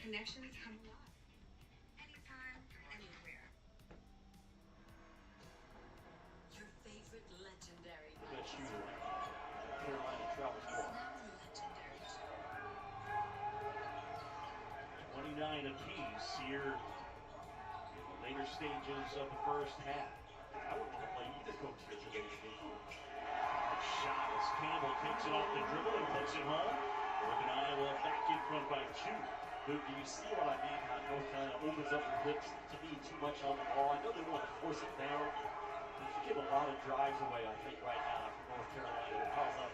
connections come alive. Anytime, anywhere. Your favorite legendary. That shooter. Carolina travels for. Now legendary. 29 apiece here in the later stages of the first half. I wouldn't want to play either coach here today. Shot as Campbell takes it off the dribble and puts it home. Northern Iowa back in front by 2. Do you see what I mean? How North Carolina opens up the hips to be too much on the ball. I know they want to force it down. But you give a lot of drives away, I think, right now for North Carolina to cause up.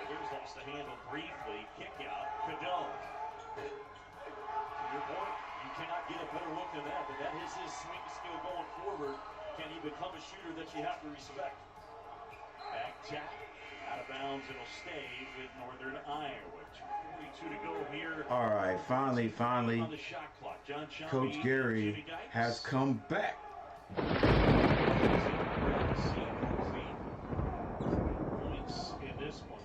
Withers lost the handle briefly. Kick out. Cadell. To your point, you cannot get a better look than that, but that is his swing skill going forward. Can he become a shooter that you have to respect? Back tap, out of bounds, it'll stay with Northern Iowa. 2:42 to go here. All right, finally, On the shot clock. John Coach Gary has come back. Points in this one.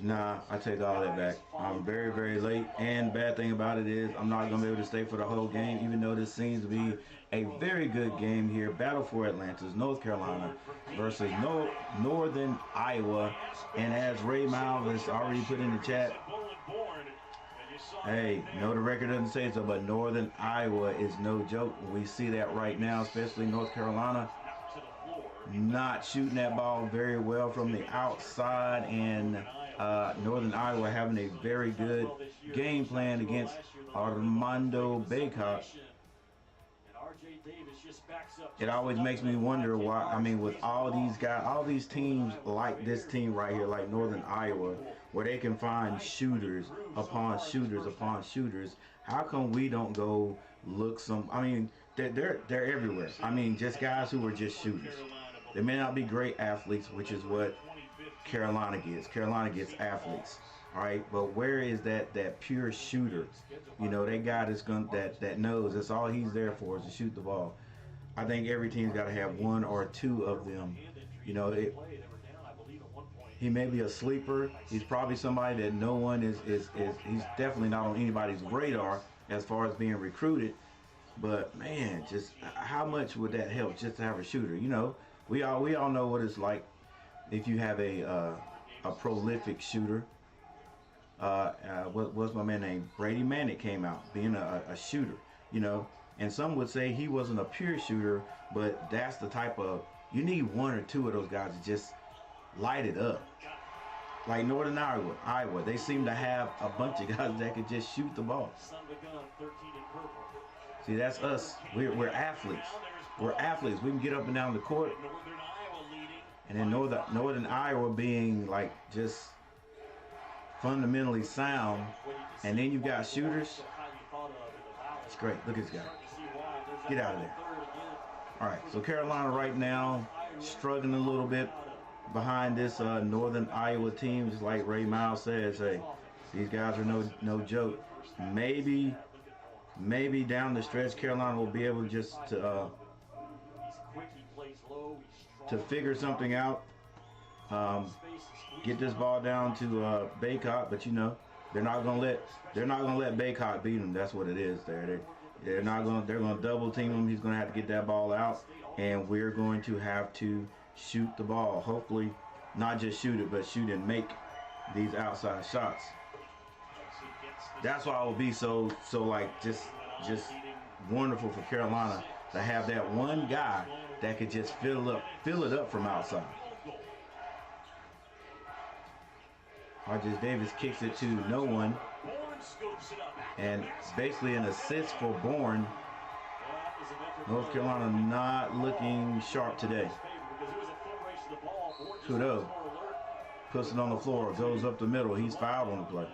Nah, I take all that back. I'm very, very late, and bad thing about it is I'm not going to be able to stay for the whole game, even though this seems to be a very good game here. Battle for Atlantis, North Carolina versus Northern Iowa. And as Ray Miles has already put in the chat, hey, no, the record doesn't say so, but Northern Iowa is no joke. We see that right now, especially North Carolina not shooting that ball very well from the outside, and Northern Iowa having a very good game plan against Armando Baycott. It always makes me wonder why, I mean, with all these guys, all these teams like this team right here, like Northern Iowa, where they can find shooters upon shooters upon shooters, how come we don't go look some, I mean, they're everywhere. I mean, just guys who are just shooters. They may not be great athletes, which is what Carolina gets. Carolina gets athletes, all right? But where is that pure shooter? You know, that guy that knows that's all he's there for is to shoot the ball. I think every team's got to have one or two of them. You know, he may be a sleeper. He's probably somebody that no one is. He's definitely not on anybody's radar as far as being recruited. But man, just how much would that help just to have a shooter? You know, we all know what it's like if you have a prolific shooter. What's my man named? Brady Manick came out being a shooter, you know, and some would say he wasn't a pure shooter, but that's the type of, you need one or two of those guys to just light it up. Like Northern Iowa, they seem to have a bunch of guys that could just shoot the ball. See, that's us. We're athletes. We're athletes. We can get up and down the court. And then Northern Iowa being like just fundamentally sound. And then you got shooters. It's great. Look at this guy. Get out of there. All right. So Carolina right now struggling a little bit behind this Northern Iowa team. Just like Ray Miles says, hey, these guys are no joke. Maybe down the stretch, Carolina will be able just to figure something out, get this ball down to Baycott, but you know they're not gonna let Baycott beat them. That's what it is. They're gonna double team him. He's gonna have to get that ball out, and we're going to have to shoot the ball. Hopefully, not just shoot it, but shoot and make these outside shots. That's why it will be so like just wonderful for Carolina to have that one guy that could just fill it up from outside. RJ Davis kicks it to no one, and it's basically an assist for Bourne. North Carolina not looking sharp today. Kudo puts it on the floor, goes up the middle. He's fouled on the play.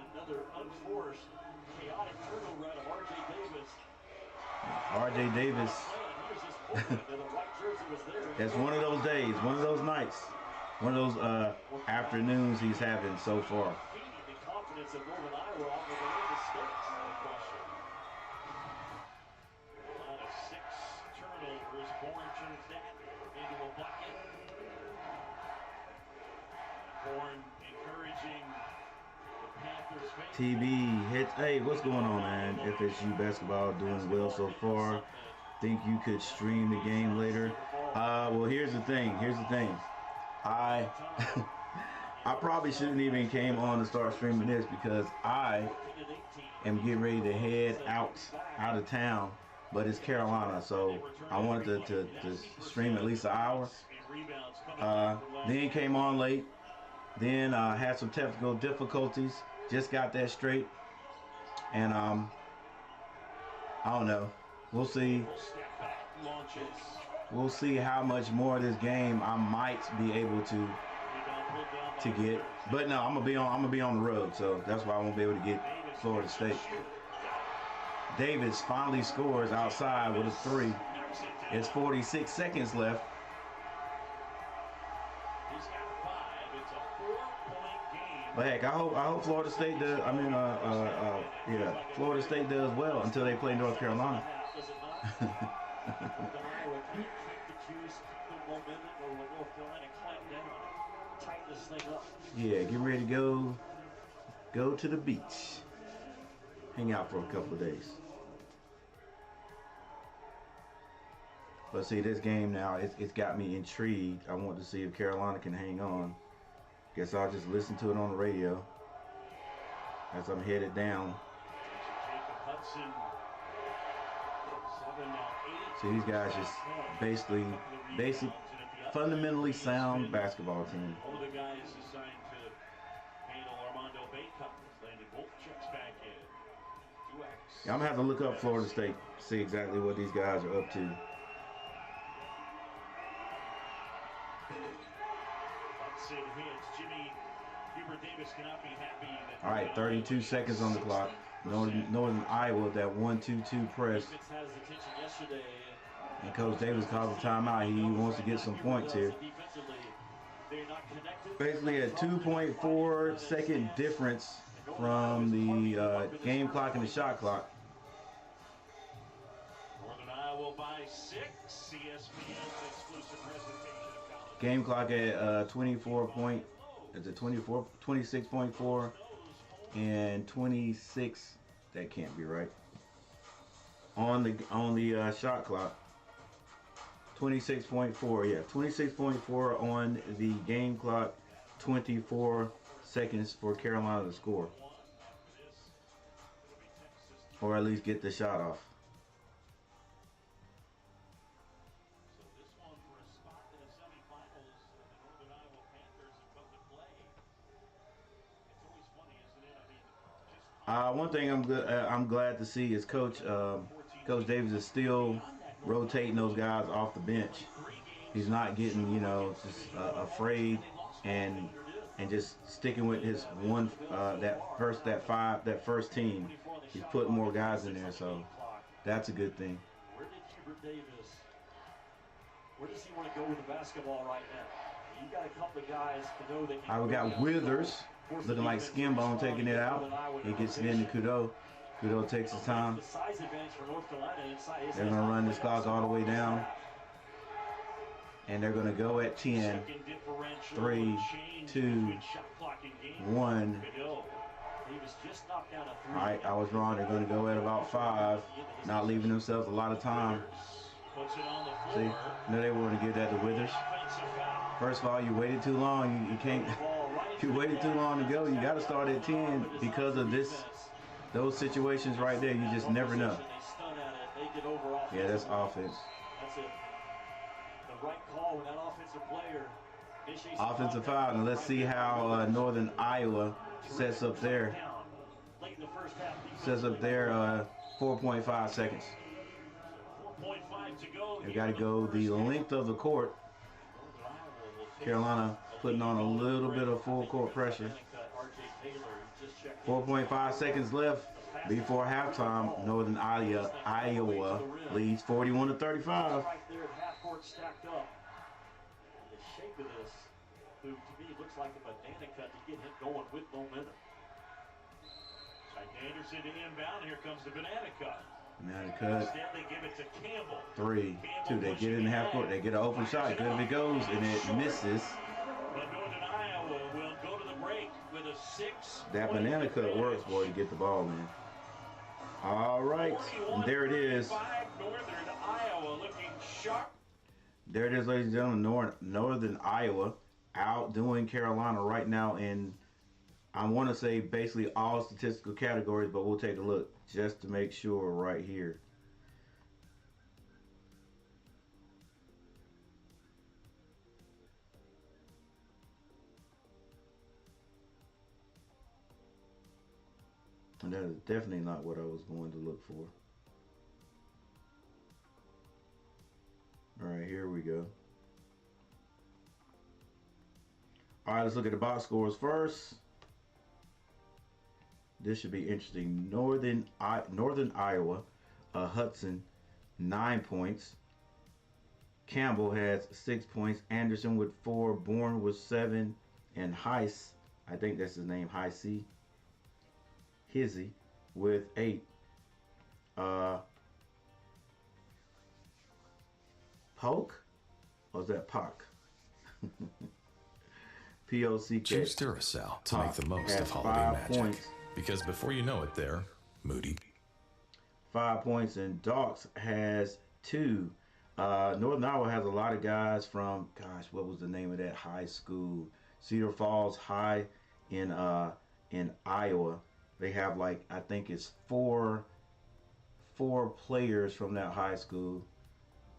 RJ Davis. It's one of those days, one of those nights, one of those afternoons he's having so far. Bourne encouraging TB hits. Hey, what's going on, man? FSU basketball doing well so far. Think you could stream the game later? Well, here's the thing. I I probably shouldn't even came on to start streaming this because I am getting ready to head out of town, but it's Carolina, so I wanted to stream at least an hour. Then came on late. Then had some technical difficulties. Just got that straight, and I don't know. We'll see. We'll see how much more of this game I might be able to get. But no, I'm gonna be on the road, so that's why I won't be able to get Florida State. Davis finally scores outside with a 3. It's 46 seconds left. But heck, I hope Florida State does. Florida State does well until they play North Carolina. Yeah, get ready to go to the beach. Hang out for a couple of days. But see, this game now, it's got me intrigued. I want to see if Carolina can hang on. Guess I'll just listen to it on the radio as I'm headed down. See, these guys just basically fundamentally sound basketball team. Yeah, I'm gonna have to look up Florida State, see exactly what these guys are up to. All right, 32 seconds on the clock. Northern Iowa, that 1-2-2 press. And Coach Davis calls a timeout. He wants to get some points here. Basically a 2.4 second difference from the game clock and the shot clock. Game clock at 26.4 and 26. That can't be right. On the shot clock. 26.4, yeah, 26.4 on the game clock, 24 seconds for Carolina to score. Or at least get the shot off. One thing I'm glad to see is Coach Davis is still rotating those guys off the bench. He's not getting, just afraid and just sticking with his that first team. He's putting more guys in there, so that's a good thing. Where does he want to go with the basketball right now? You got a couple of guys to know that. We got Withers looking like skin bone taking it out. He gets it into Kudo. Kudo takes his time. They're going to run this clock all the way down. And they're going to go at 10. 3, 2, 1. All right, I was wrong. They're going to go at about 5. Not leaving themselves a lot of time. See, no, they want to give that to Withers. First of all, you waited too long. You can't. You waited too long to go. You got to start at 10 because of those situations right there. You just never know. Yeah, that's offense. That's it. The right call with that offensive player. Offensive foul. And let's see how Northern Iowa sets up there. Sets up there 4.5 seconds. They got to go the length of the court. Carolina putting on a little bit of full court pressure. 4.5 seconds left before halftime. Northern Iowa leads 41-35. Right there at half court stacked up. The shape of this, who to me looks like a banana cut to get him going with momentum. Anderson to inbound. Here comes the banana cut. Banana cut. Instead, they give it to Campbell. 3, 2. They get it in the half court. They get an open shot. Good if it goes, and it misses. But Northern Iowa will go to the break with a That banana cut works, boy, to get the ball in. All right, and there it is. Northern Iowa looking sharp. There it is, ladies and gentlemen. Northern Iowa outdoing Carolina right now in, I want to say, basically all statistical categories, but we'll take a look just to make sure right here. And that is definitely not what I was going to look for. All right, here we go. All right, let's look at the box scores first. This should be interesting. Northern Iowa, Hudson, 9 points. Campbell has 6 points. Anderson with 4. Bourne with 7. And Heiss, I think that's his name, Heissy, Hizzy with 8. Poke? Or is that Pock? P-O-C-K. Choose Duracell to make the most of holiday magic. Points. Because before you know it, they're moody. 5 points, and Dawks has 2. Northern Iowa has a lot of guys from, gosh, what was the name of that high school? Cedar Falls High in Iowa. They have, like, I think it's four players from that high school.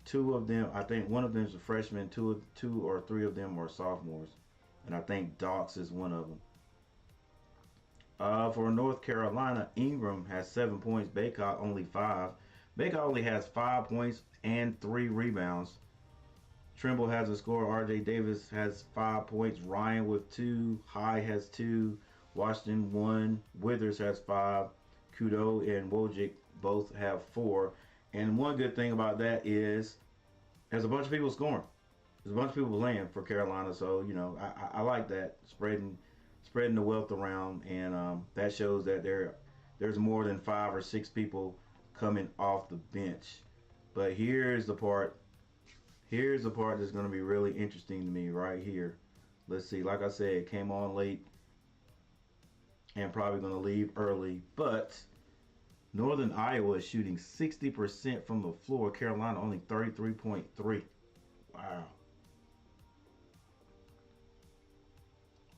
2 of them, I think one of them is a freshman. 2 or 3 of them are sophomores, and I think Dawks is one of them. For North Carolina, Ingram has 7 points. Baycott only 5. Baycott only has 5 points and 3 rebounds. Trimble has a score. R.J. Davis has 5 points. Ryan with 2. High has 2. Washington 1. Withers has 5. Kudo and Wojcik both have 4. And one good thing about that is there's a bunch of people scoring. There's a bunch of people playing for Carolina. So, you know, I like that, spreading the wealth around, and that shows that there's more than 5 or 6 people coming off the bench. But here's the part that's going to be really interesting to me right here. Let's see. Like I said, it came on late and probably going to leave early, but Northern Iowa is shooting 60% from the floor. Carolina only 33.3. Wow.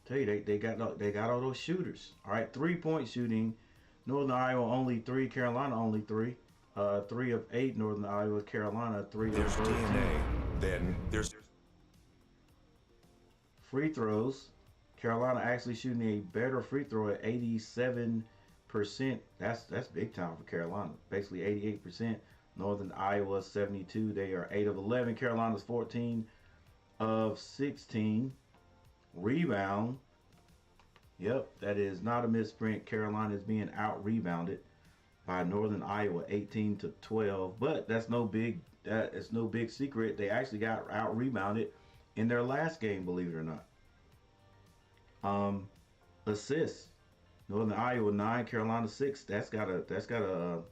Tell you, they got all those shooters. All right, 3-point shooting. Northern Iowa only 3. Carolina only 3. 3 of 8. Northern Iowa. Carolina 3 of 13. There's DNA. Then there's free throws. Carolina actually shooting a better free throw at 87%. That's big time for Carolina. Basically 88%. Northern Iowa 72. They are 8 of 11. Carolina's 14 of 16. Rebound. Yep, that is not a misprint. Carolina is being out-rebounded by Northern Iowa 18-12. But that's no big secret. They actually got out-rebounded in their last game, believe it or not. Assists. Northern Iowa 9, Carolina 6. That's gotta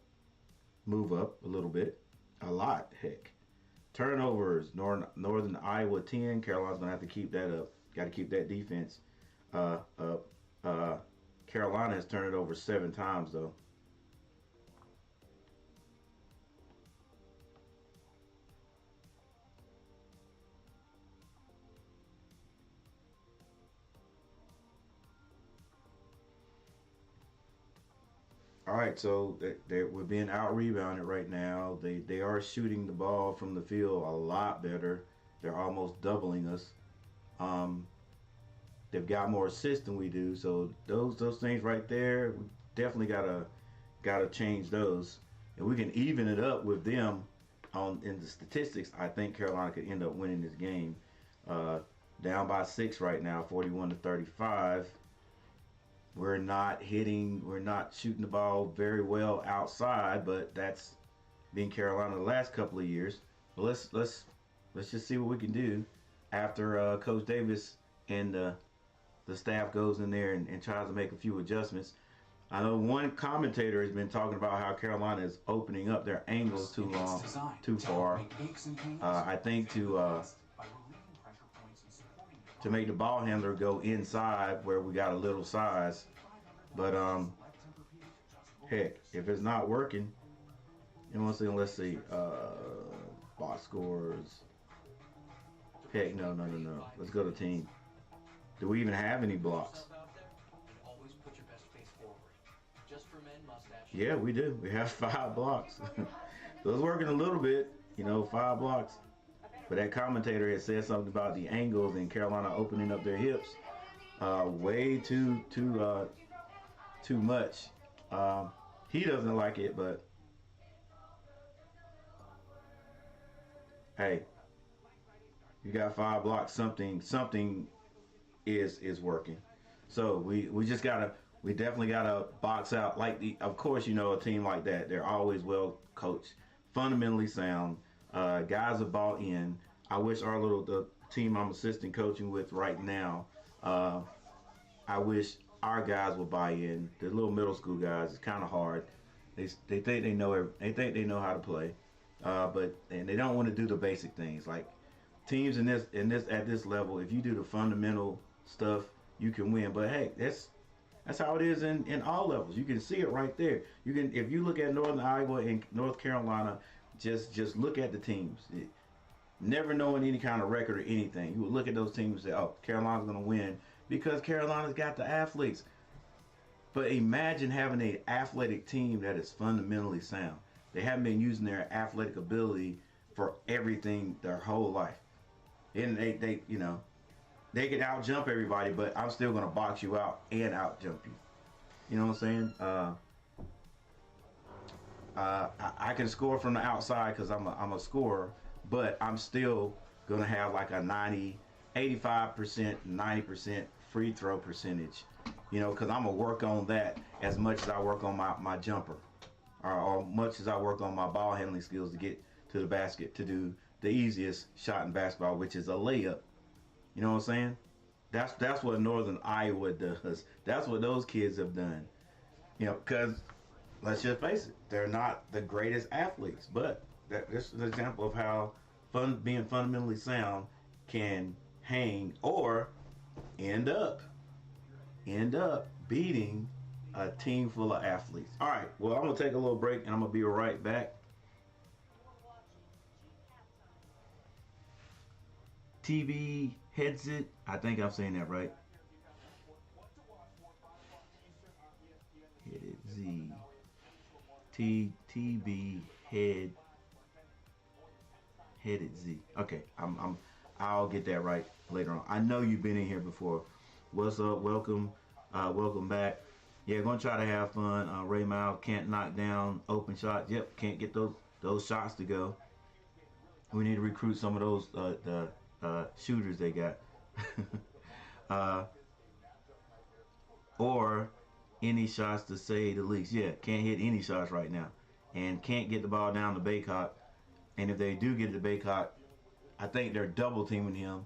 move up a little bit. A lot, heck. Turnovers. Northern Iowa 10. Carolina's gonna have to keep that up. Got to keep that defense up. Carolina has turned it over 7 times, though. All right, so we're being out-rebounded right now. They are shooting the ball from the field a lot better. They're almost doubling us. They've got more assists than we do, so those things right there, we definitely gotta change those. And we can even it up with them in the statistics. I think Carolina could end up winning this game. Down by 6 right now, 41-35. We're not shooting the ball very well outside, but that's been Carolina the last couple of years. But let's just see what we can do after Coach Davis and the staff goes in there and tries to make a few adjustments. I know one commentator has been talking about how Carolina is opening up their angles too far. I think to to make the ball handler go inside where we got a little size. But heck, if it's not working, you know what I'm saying? Let's see, box scores. Heck, no. Let's go to team. Do we even have any blocks? Yeah, we do. We have 5 blocks. So it's working a little bit, you know, 5 blocks. But that commentator had said something about the angles and Carolina opening up their hips way too much. He doesn't like it, but hey, you got 5 blocks. Something is working. So we definitely gotta box out. Like of course, you know, a team like that, they're always well coached, fundamentally sound. Guys are bought in. I wish the team I'm assistant coaching with right now, I wish our guys would buy in. The little middle school guys, it's kind of hard. They think they know how to play, but they don't want to do the basic things. Like teams at this level, if you do the fundamental stuff, you can win. But hey, that's how it is in all levels. You can see it right there. You can, if you look at Northern Iowa and North Carolina, just look at the teams. Never knowing any kind of record or anything, you would look at those teams and say, "Oh, Carolina's going to win because Carolina's got the athletes." But imagine having an athletic team that is fundamentally sound. They haven't been using their athletic ability for everything their whole life, and they you know, they can out jump everybody, but I'm still going to box you out and out jump you. You know what I'm saying? I can score from the outside because I'm a scorer, but I'm still going to have like a 85%, 90% free throw percentage, you know, because I'm going to work on that as much as I work on my jumper or much as I work on my ball handling skills to get to the basket to do the easiest shot in basketball, which is a layup. You know what I'm saying? That's what Northern Iowa does. That's what those kids have done. You know, because let's just face it, they're not the greatest athletes, but this is an example of how being fundamentally sound can hang or end up beating a team full of athletes. All right, well, I'm going to take a little break, and I'm going to be right back. TV headset, I think I'm saying that right. Hit it Z. TB headed Z. Okay, I'll get that right later on. I know you've been in here before. What's up? Welcome back. Yeah, gonna try to have fun. Ray Mile can't knock down open shots. Yep, can't get those shots to go. We need to recruit some of those the shooters they got. Or any shots to say the least. Yeah, can't hit any shots right now. And can't get the ball down to Baycock. And if they do get to Baycock, I think they're double teaming him.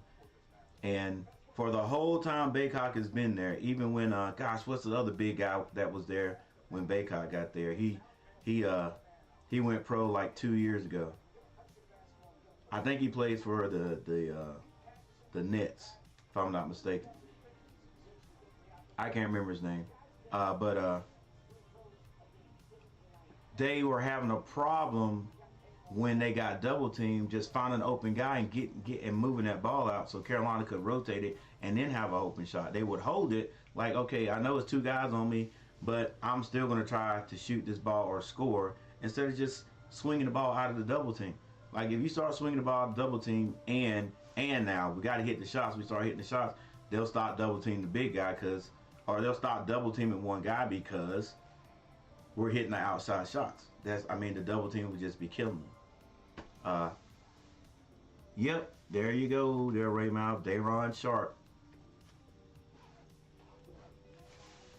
And for the whole time Baycock has been there, even when gosh, what's the other big guy that was there when Baycock got there? He went pro like 2 years ago. I think he plays for the Nets, if I'm not mistaken. I can't remember his name. But they were having a problem when they got double teamed, just finding an open guy and get moving that ball out so Carolina could rotate it and then have an open shot. They would hold it like, okay, I know it's 2 guys on me, but I'm still going to try to shoot this ball or score instead of just swinging the ball out of the double team. Like if you start swinging the ball double team and now we got to hit the shots, we start hitting the shots, they'll stop double teaming the big guy or they'll stop double teaming one guy because we're hitting the outside shots. The double team would just be killing them. Yep, there you go. There, Raymouth, Dayron Sharp.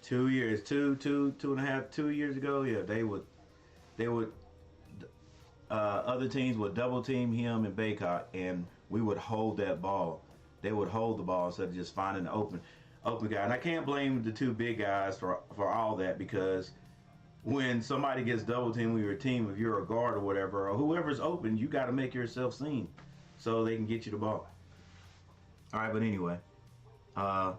2 years, two and a half, 2 years ago. Yeah, they would. Other teams would double team him and Baycock, and we would hold that ball. They would hold the ball instead of just finding the open guy. And I can't blame the 2 big guys for all that, because when somebody gets double teamed with your team, if you're a guard or whatever, or whoever's open, you got to make yourself seen so they can get you the ball. All right, but anyway, Michael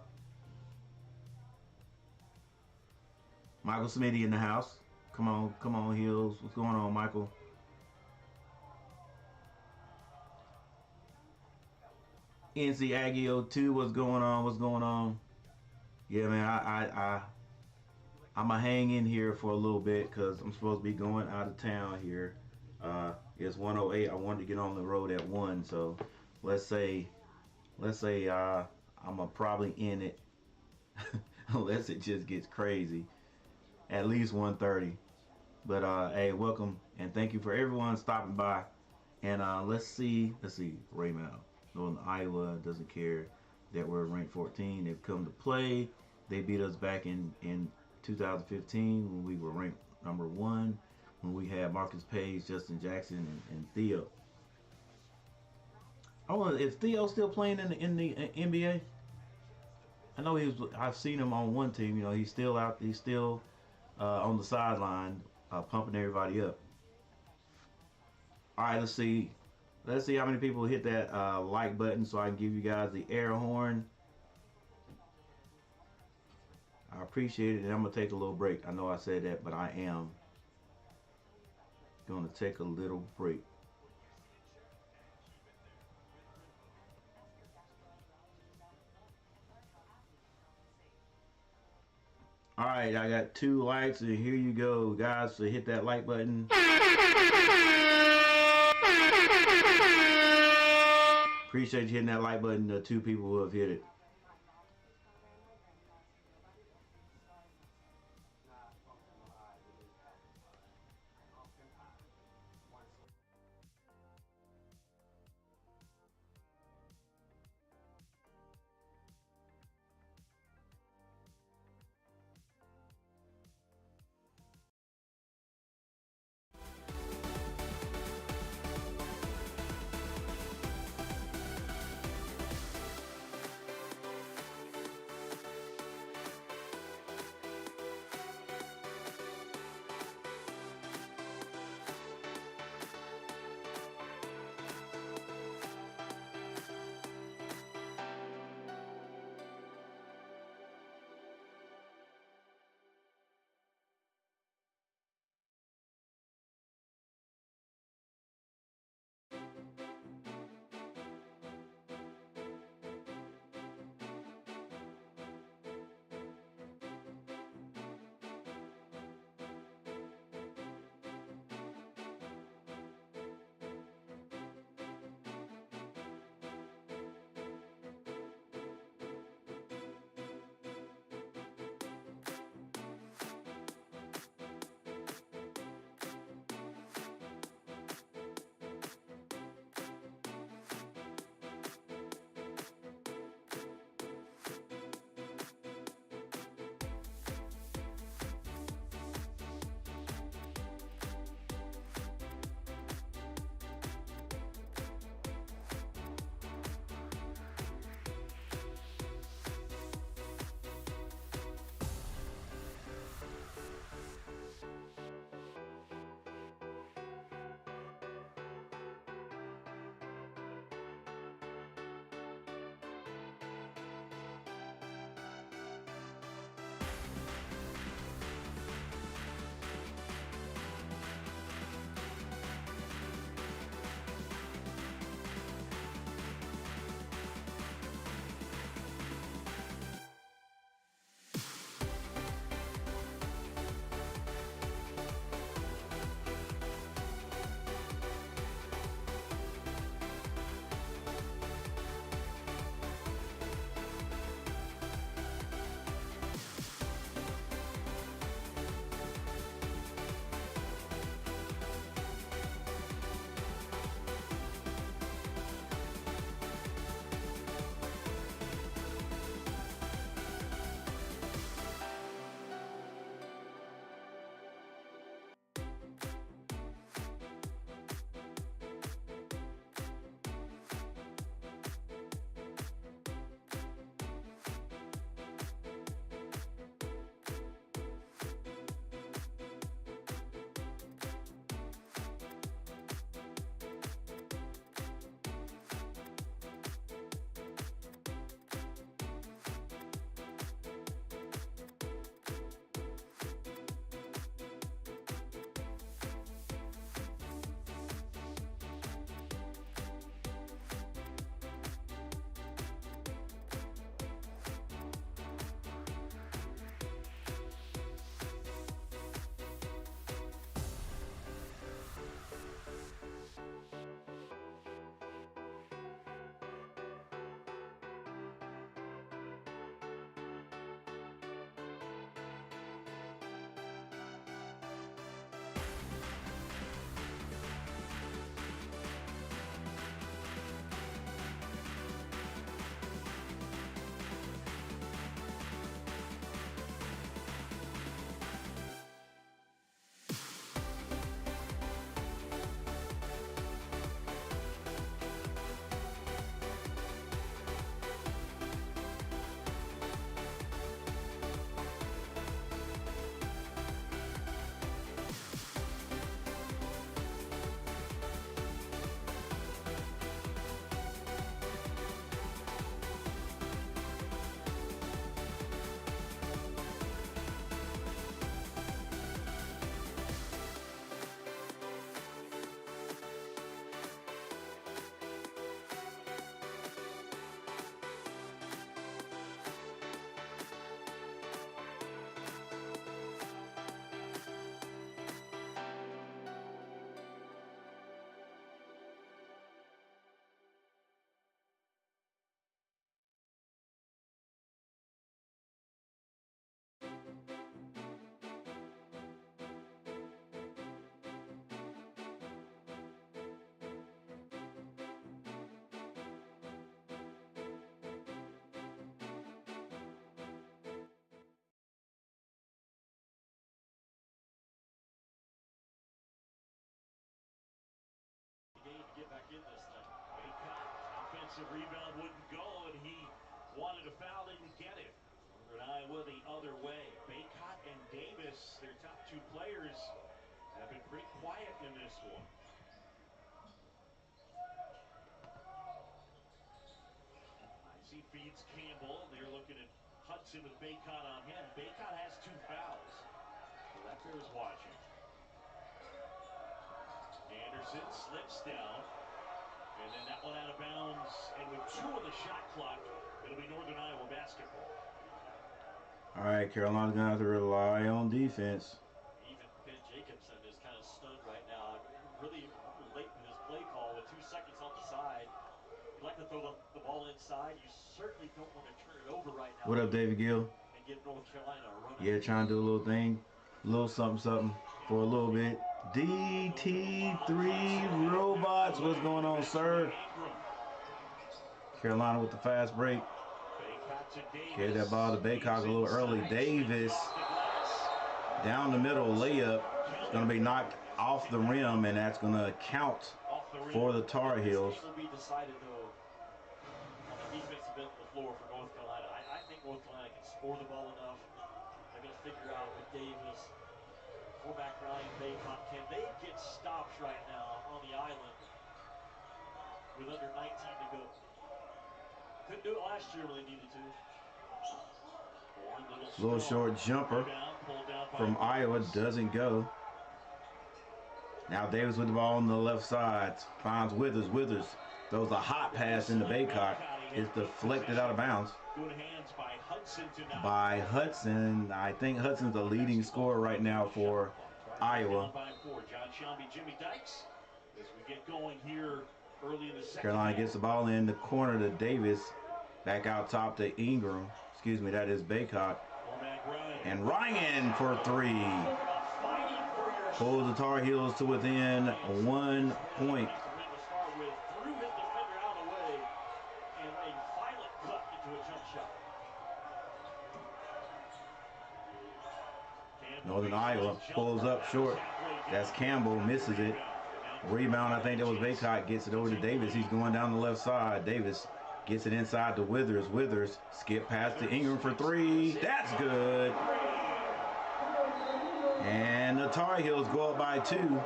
Smitty in the house. Come on, Hills. What's going on, Michael? NC Aggie 02, what's going on? What's going on? Yeah, man, I'ma hang in here for a little bit because I'm supposed to be going out of town here. It's 1:08. I wanted to get on the road at 1, so let's say I'm probably in it unless it just gets crazy. At least 1:30. But hey, welcome and thank you for everyone stopping by. And let's see, Raymond, Northern Iowa doesn't care that we're ranked 14. They've come to play. They beat us back in 2015 when we were ranked number 1, when we had Marcus Page, Justin Jackson, and Theo. I wonder if Theo's still playing in the NBA. I know I've seen him on one team. You know, he's still out. He's still on the sideline, pumping everybody up. All right, let's see. Let's see how many people hit that like button so I can give you guys the air horn. I appreciate it, and I'm gonna take a little break. I know I said that, but I am gonna take a little break. All right, I got 2 likes, and here you go, guys. So hit that like button. Appreciate you hitting that like button. The 2 people who have hit it. offensive rebound wouldn't go, and he wanted a foul, didn't get it. Northern Iowa the other way. Baycott and Davis, their top two players, have been pretty quiet in this one. He feeds Campbell. They're looking at Hudson with Baycott on him. Baycott has 2 fouls. So that bears watching. Anderson slips down. And then that one out of bounds. And with 2 on the shot clock, it'll be Northern Iowa basketball. All right, Carolina's going to have to rely on defense. Even Ben Jacobson is kind of stunned right now. Really late in his play call with 2 seconds on the side. You'd like to throw the ball inside. You certainly don't want to turn it over right now. What up, David Gill? And give North Carolina a run. Yeah, trying to do a little thing, a little something for a little bit. DT3 Robots, what's going on, sir? Carolina with the fast break. Gave that ball to Baycott a little early. Davis down the middle layup. It's going to be knocked off the rim, and that's going to count for the Tar Heels. This will be decided though on the defensive end of the floor for North Carolina. I think North Carolina can score the ball enough. They're going to figure out with Davis, fullback Ryan Baycott, can they get stops right now on the island with under 19 to go? Couldn't do it last year when they needed to. Little short jumper from Iowa doesn't go. Now Davis with the ball on the left side, finds Withers. Withers throws a hot pass into Baycott. It's deflected out of bounds by Hudson. I think Hudson's the leading scorer right now for Iowa. Carolina gets the ball in the corner to Davis. Back out top to Ingram. Excuse me, that is Baycott. And Ryan for 3. Pulls the Tar Heels to within 1 point. Northern Iowa pulls up short. That's Campbell, misses it. Rebound, I think that was Baycott, gets it over to Davis. He's going down the left side. Davis gets it inside to Withers. Withers skip past to Ingram for 3. That's good. And the Tar Heels go up by 2.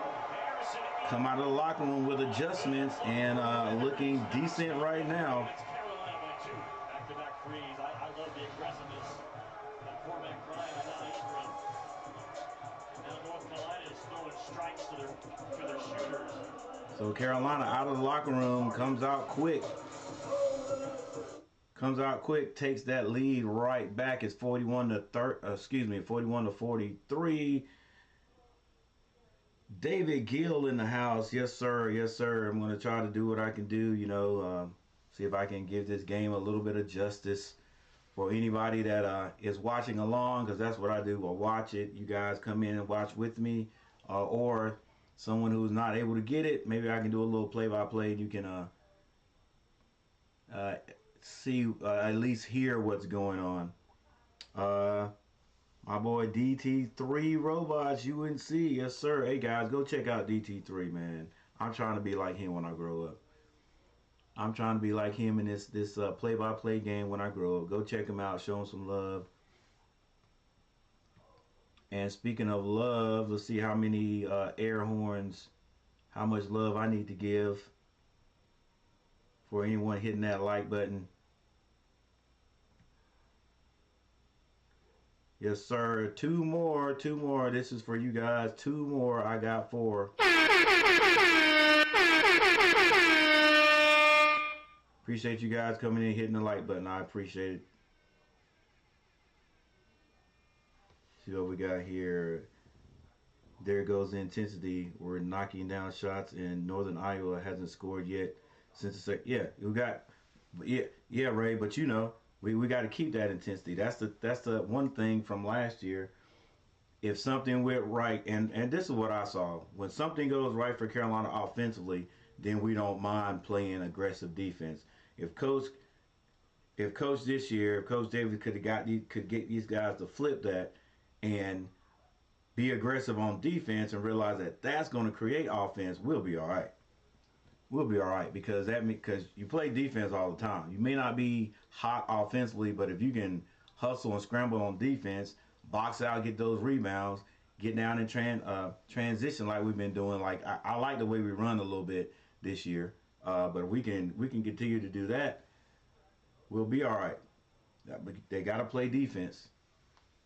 Come out of the locker room with adjustments and looking decent right now. Back-to-back threes. I love the aggressiveness. That quarterback Ryan and now Ingram. Now North Carolina is throwing strikes to their shooters. So Carolina out of the locker room, comes out quick. Takes that lead right back. It's 41 to 43. David Gill in the house. Yes, sir. Yes, sir. I'm going to try to do what I can do, see if I can give this game a little bit of justice for anybody that is watching along, because that's what I do. I'll watch it. You guys come in and watch with me, or someone who's not able to get it, maybe I can do a little play-by-play. You can see, at least hear what's going on. My boy DT3 Robots, UNC, yes sir. Hey guys, go check out DT3, man. I'm trying to be like him when I grow up. I'm trying to be like him in this play-by-play game when I grow up. Go check him out, show him some love. And speaking of love, let's see how many air horns, how much love I need to give for anyone hitting that like button. Yes, sir. 2 more. This is for you guys. 2 more. I got 4. Appreciate you guys coming in, hitting the like button. I appreciate it. See what we got here. There goes the intensity. We're knocking down shots, and Northern Iowa hasn't scored yet since the second. Yeah, we got. Yeah, Ray. But we got to keep that intensity. That's the one thing from last year. If something went right, and this is what I saw. When something goes right for Carolina offensively, then we don't mind playing aggressive defense. If Coach this year, if Coach Davis could get these guys to flip that and be aggressive on defense and realize that that's going to create offense, we'll be all right. we'll be all right because you play defense all the time. You may not be hot offensively, but if you can hustle and scramble on defense, box out, get those rebounds, get down and transition like we've been doing. Like I like the way we run a little bit this year, but if we can continue to do that, we'll be all right. They got to play defense.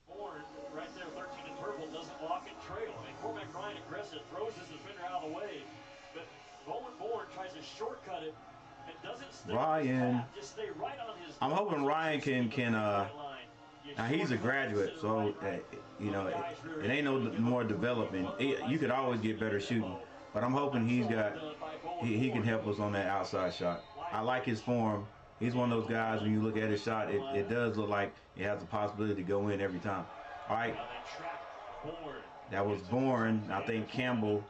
Bourne, right there, 13 and purple, doesn't walk and trail. I mean, Cormac Ryan aggressive, throws his defender out of the way, but Bourne tries to shortcut it and doesn't stay Ryan, just stay right on his. I'm hoping Ryan can now he's a graduate, so you know it ain't no more development. You could always get better shooting, but I'm hoping he can help us on that outside shot. I like his form. He's one of those guys, when you look at his shot, it does look like it has the possibility to go in every time. All right, that was Bourne. I think Campbell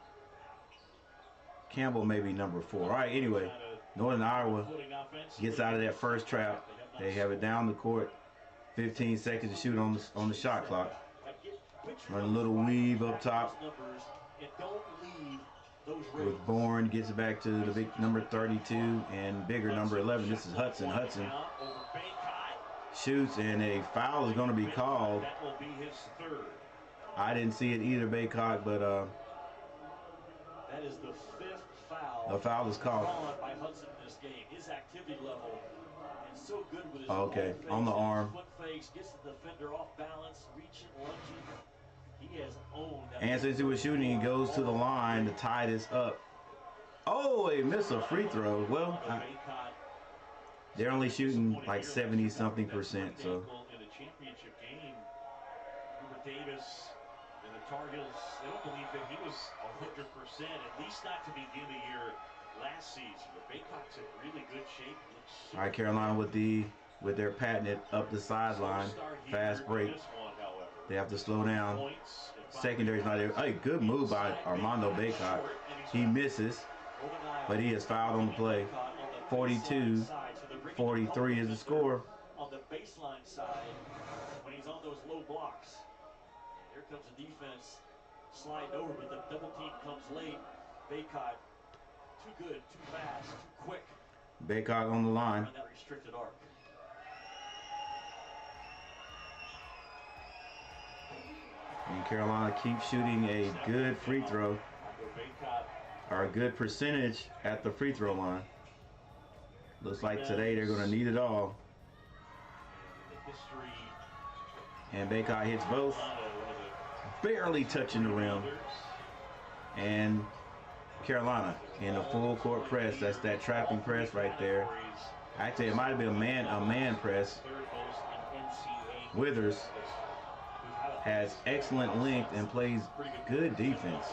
may be number 4. All right, anyway, Northern Iowa gets out of that first trap. They have it down the court. 15 seconds to shoot on the shot clock. Run a little weave up top. With Bourne, gets it back to the big number 32 and bigger number 11. This is Hudson. Hudson shoots, and a foul is going to be called. That will be his 3rd. I didn't see it either, Baycock, but that is the 5th foul. a foul is called. By Hudson in this game. His activity level is so good with his Okay, face, on the arm. Foot fakes, gets the defender off balance, reaching, lunging. He has owned that. And since he was shooting, he goes to the line to tie this up. Oh, he missed a free throw. Well, they're only shooting like 70-something%. So. In the championship game, Hubert Davis and the Tar-Heels, they don't believe that he was 100%, at least not to begin the year last season. But Baycock's in really good shape. All right, Carolina with their patented up the sideline fast break. They have to slow down. Secondary's not there. Hey, good move by Armando Baycock. He misses, but he is fouled on the play. 42-43 is the score. On the baseline side, when he's on those low blocks, here comes the defense sliding over, but the double team comes late. Baycock, too good, too fast, too quick. Baycock on the line. On that restricted arc. And Carolina keeps shooting a good free throw, or a good percentage at the free throw line. Looks like today they're going to need it all. And Baycock hits both, barely touching the rim. And Carolina in a full court press. That's that trapping press right there. Actually, it might have been a man press. Withers has excellent length and plays good defense.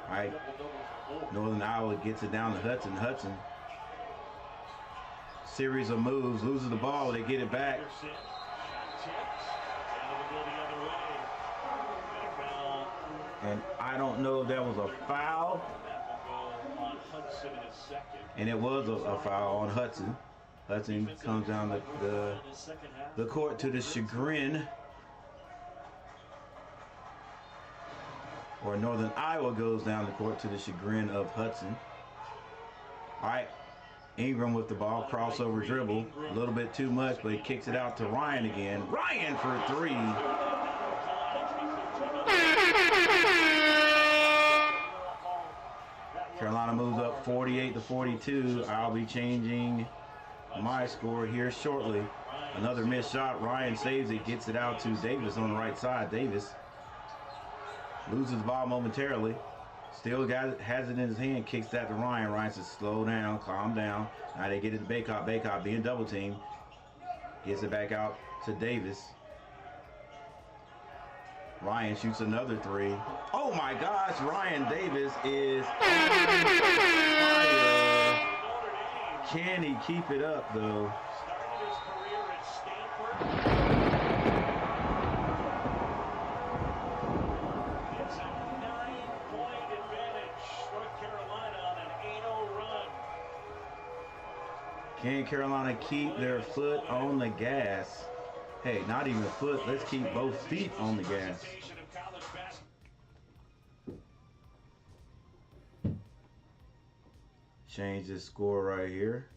All right, Northern Iowa gets it down to Hudson. Hudson, series of moves, loses the ball, they get it back. And I don't know if that was a foul. And it was a foul on Hudson. Hudson comes down the court to the chagrin, or Northern Iowa goes down the court to the chagrin of Hudson. All right, Ingram with the ball, crossover dribble, a little bit too much, but he kicks it out to Ryan again. Ryan for 3. Carolina moves up 48-42. I'll be changing my score here shortly. Another missed shot. Ryan saves it, gets it out to Davis on the right side. Davis loses the ball momentarily. Still has it in his hand, kicks that to Ryan. Ryan says, slow down, calm down. Now they get it to Baycock. Baycock being double teamed. Gets it back out to Davis. Ryan shoots another 3. Oh my gosh, Ryan Davis is on fire. Can he keep it up though? Started his career at Stanford. It's a 9-point advantage. North Carolina on an 8-0 run. Can Carolina keep their foot on the gas? Hey, not even a foot. Let's keep both feet on the gas. change this score right here.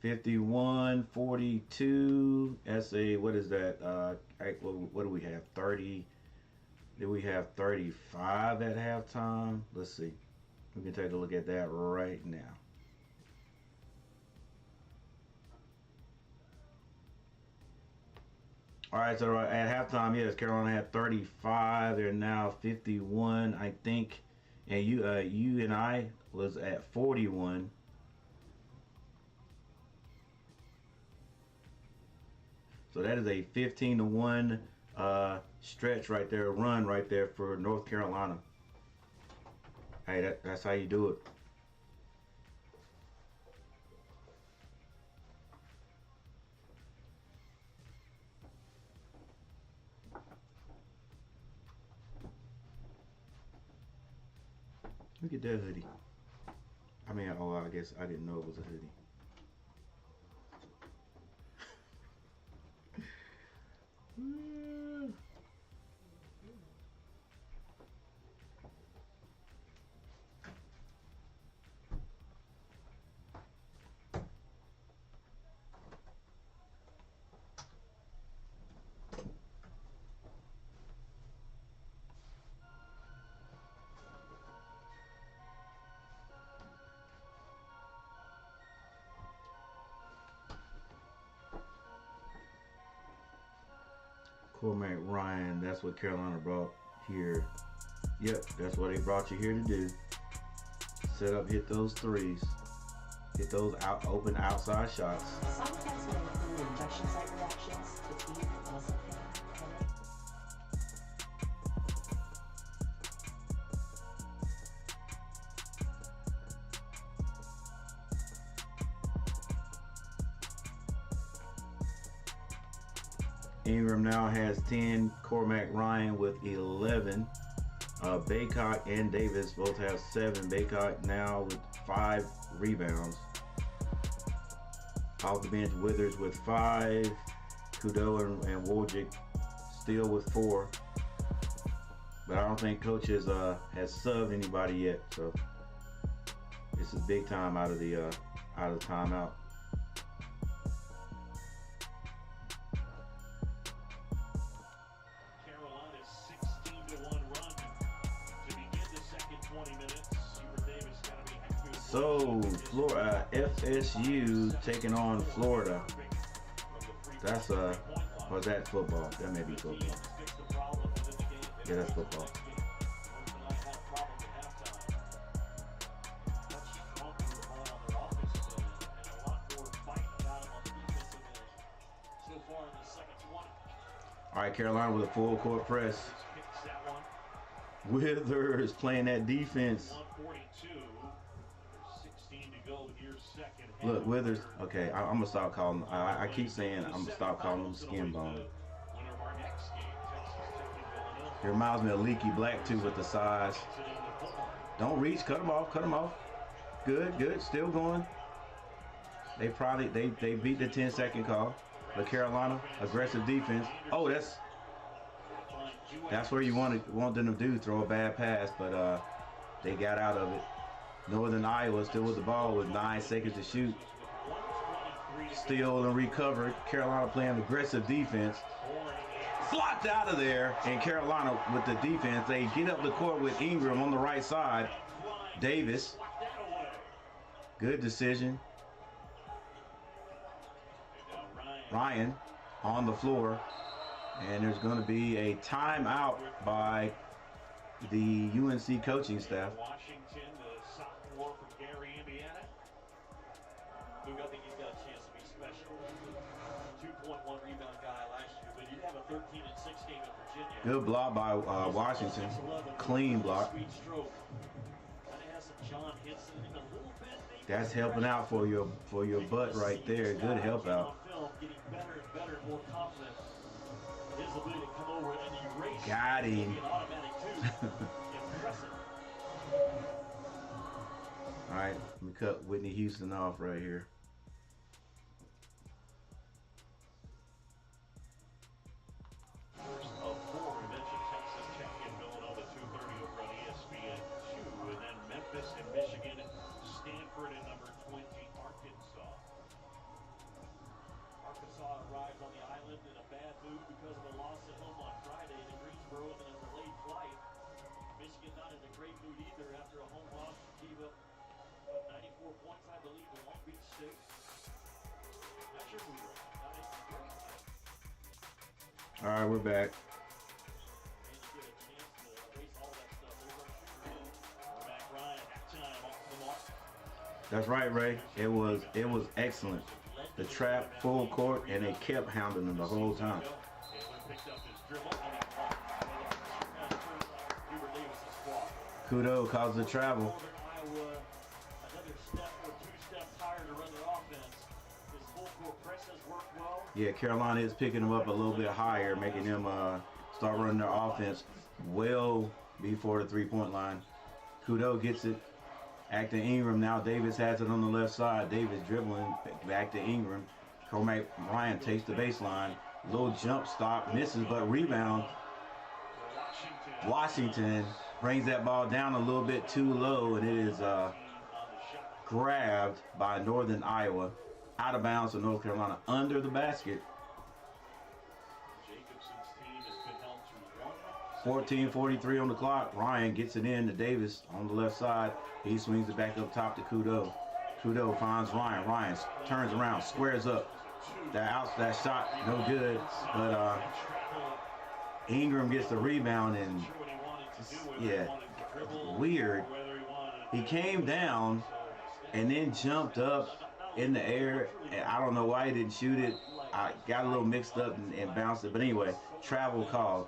$51-42. That's a, what is that? What do we have? 30. Did we have 35 at halftime? Let's see. We can take a look at that right now. All right, so at halftime, yes, Carolina had 35. They're now 51, I think. And you and I was at 41. So that is a 15-1 stretch right there, run right there for North Carolina. Hey, that's how you do it. Look at that hoodie. I mean, oh, I guess I didn't know it was a hoodie. Cormac Ryan, that's what Carolina brought here. Yep, that's what they brought you here to do. Set up, hit those threes. Hit those open outside shots. Some tests may include injection site reactions, fatigue, muscle pain, headache. Ingram now has 10. Cormac Ryan with 11. Baycott and Davis both have 7. Baycott now with 5 rebounds. Off the bench, Withers with 5. Kudo and Wojcik still with 4. But I don't think coach has subbed anybody yet. So this is big time out of the timeout. So, FSU taking on Florida. That's or is that football? That may be football. Yeah, that's football. All right, Carolina with a full court press. Withers playing that defense. Look, Withers. Okay, I'm gonna stop calling. I keep saying I'm gonna stop calling him skin bone. He reminds me of Leaky Black too with the size. Don't reach. Cut him off. Cut him off. Good. Good. Still going. They probably they beat the 10-second call. But Carolina aggressive defense. Oh, that's where you want them to do, throw a bad pass, but they got out of it. Northern Iowa still with the ball with 9 seconds to shoot. Steal and recovered. Carolina playing aggressive defense. Flopped out of there, and Carolina with the defense. They get up the court with Ingram on the right side. Davis. Good decision. Ryan on the floor. And there's going to be a timeout by the UNC coaching staff. Washington, the sophomore from Gary, Indiana. Luke, I think he's got a chance to be special. 2.1 rebound guy last year, but you'd have a 13 and 6 game in Virginia. Good block by Washington. Clean block. That's helping out for your butt right there. Good help out. Got him. All right, let me cut Whitney Houston off right here. First Maryland in a bad mood because of a loss at home on Friday to Greensboro and then a delayed flight. Michigan not in a great mood either after a home loss. Gave up 94 points, I believe, to Long Beach State. Not sure who you're at. Not in great. All right, we're back. And you get a chance to erase all that stuff. There's our shooter. Quarterback Ryan, halftime off the mark. That's right, Ray. It was excellent. The trap, full court, and they kept hounding them the whole time. Kudo caused the travel. Yeah, Carolina is picking them up a little bit higher, making them start running their offense well before the three-point line. Kudo gets it. Acting Ingram, now Davis has it on the left side. Davis dribbling back to Ingram. Cormac Ryan takes the baseline. Little jump stop, misses, but rebound. Washington brings that ball down a little bit too low, and it is grabbed by Northern Iowa. Out of bounds to North Carolina under the basket. 14:43 on the clock. Ryan gets it in to Davis on the left side. He swings it back up top to Kudo. Kudo finds Ryan. Ryan turns around, squares up. That shot, no good. But Ingram gets the rebound, and yeah, weird. He came down and then jumped up in the air. And I don't know why he didn't shoot it. I got a little mixed up and bounced it. But anyway, travel called.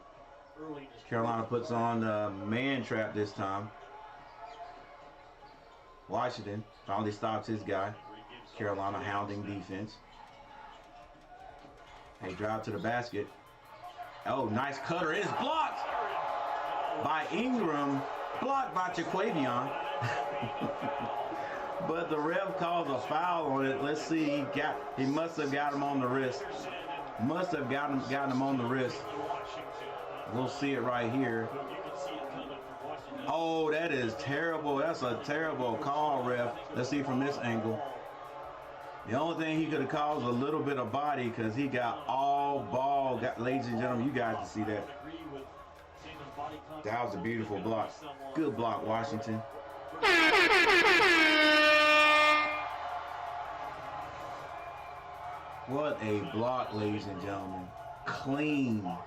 Carolina puts on man trap this time. Washington finally stops his guy. Carolina hounding defense. They drive to the basket. Oh, nice cutter. It is blocked by Ingram. Blocked by Jaquavion. But the ref calls a foul on it. Let's see. He must have got him on the wrist. Must have gotten him on the wrist. We'll see it right here. Oh, that is terrible. That's a terrible call, ref. Let's see from this angle. The only thing he could have called was a little bit of body because he got all ball. Ladies and gentlemen, you guys can see that. That was a beautiful block. Good block, Washington. What a block, ladies and gentlemen. Clean.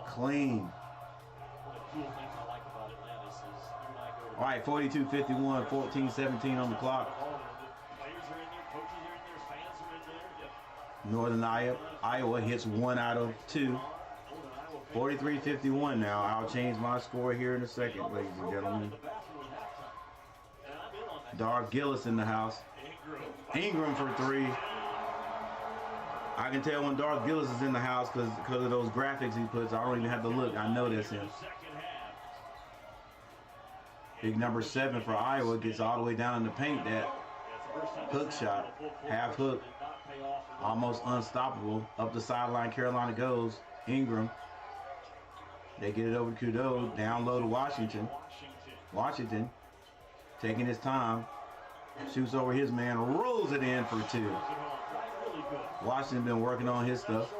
Clean. All right, 42-51, 14-17 on the clock. Northern Iowa hits 1 out of 2. 43-51 now. I'll change my score here in a second, ladies and gentlemen. Dark Gillis in the house. Ingram for 3. I can tell when Darth Gillis is in the house because of those graphics he puts. I don't even have to look. I know that's him. Big number 7 for Iowa gets all the way down in the paint. That hook shot, half hook, almost unstoppable. Up the sideline, Carolina goes. Ingram. They get it over to Kudo. Down low to Washington. Washington taking his time. Shoots over his man. Rolls it in for 2. Washington been working on his stuff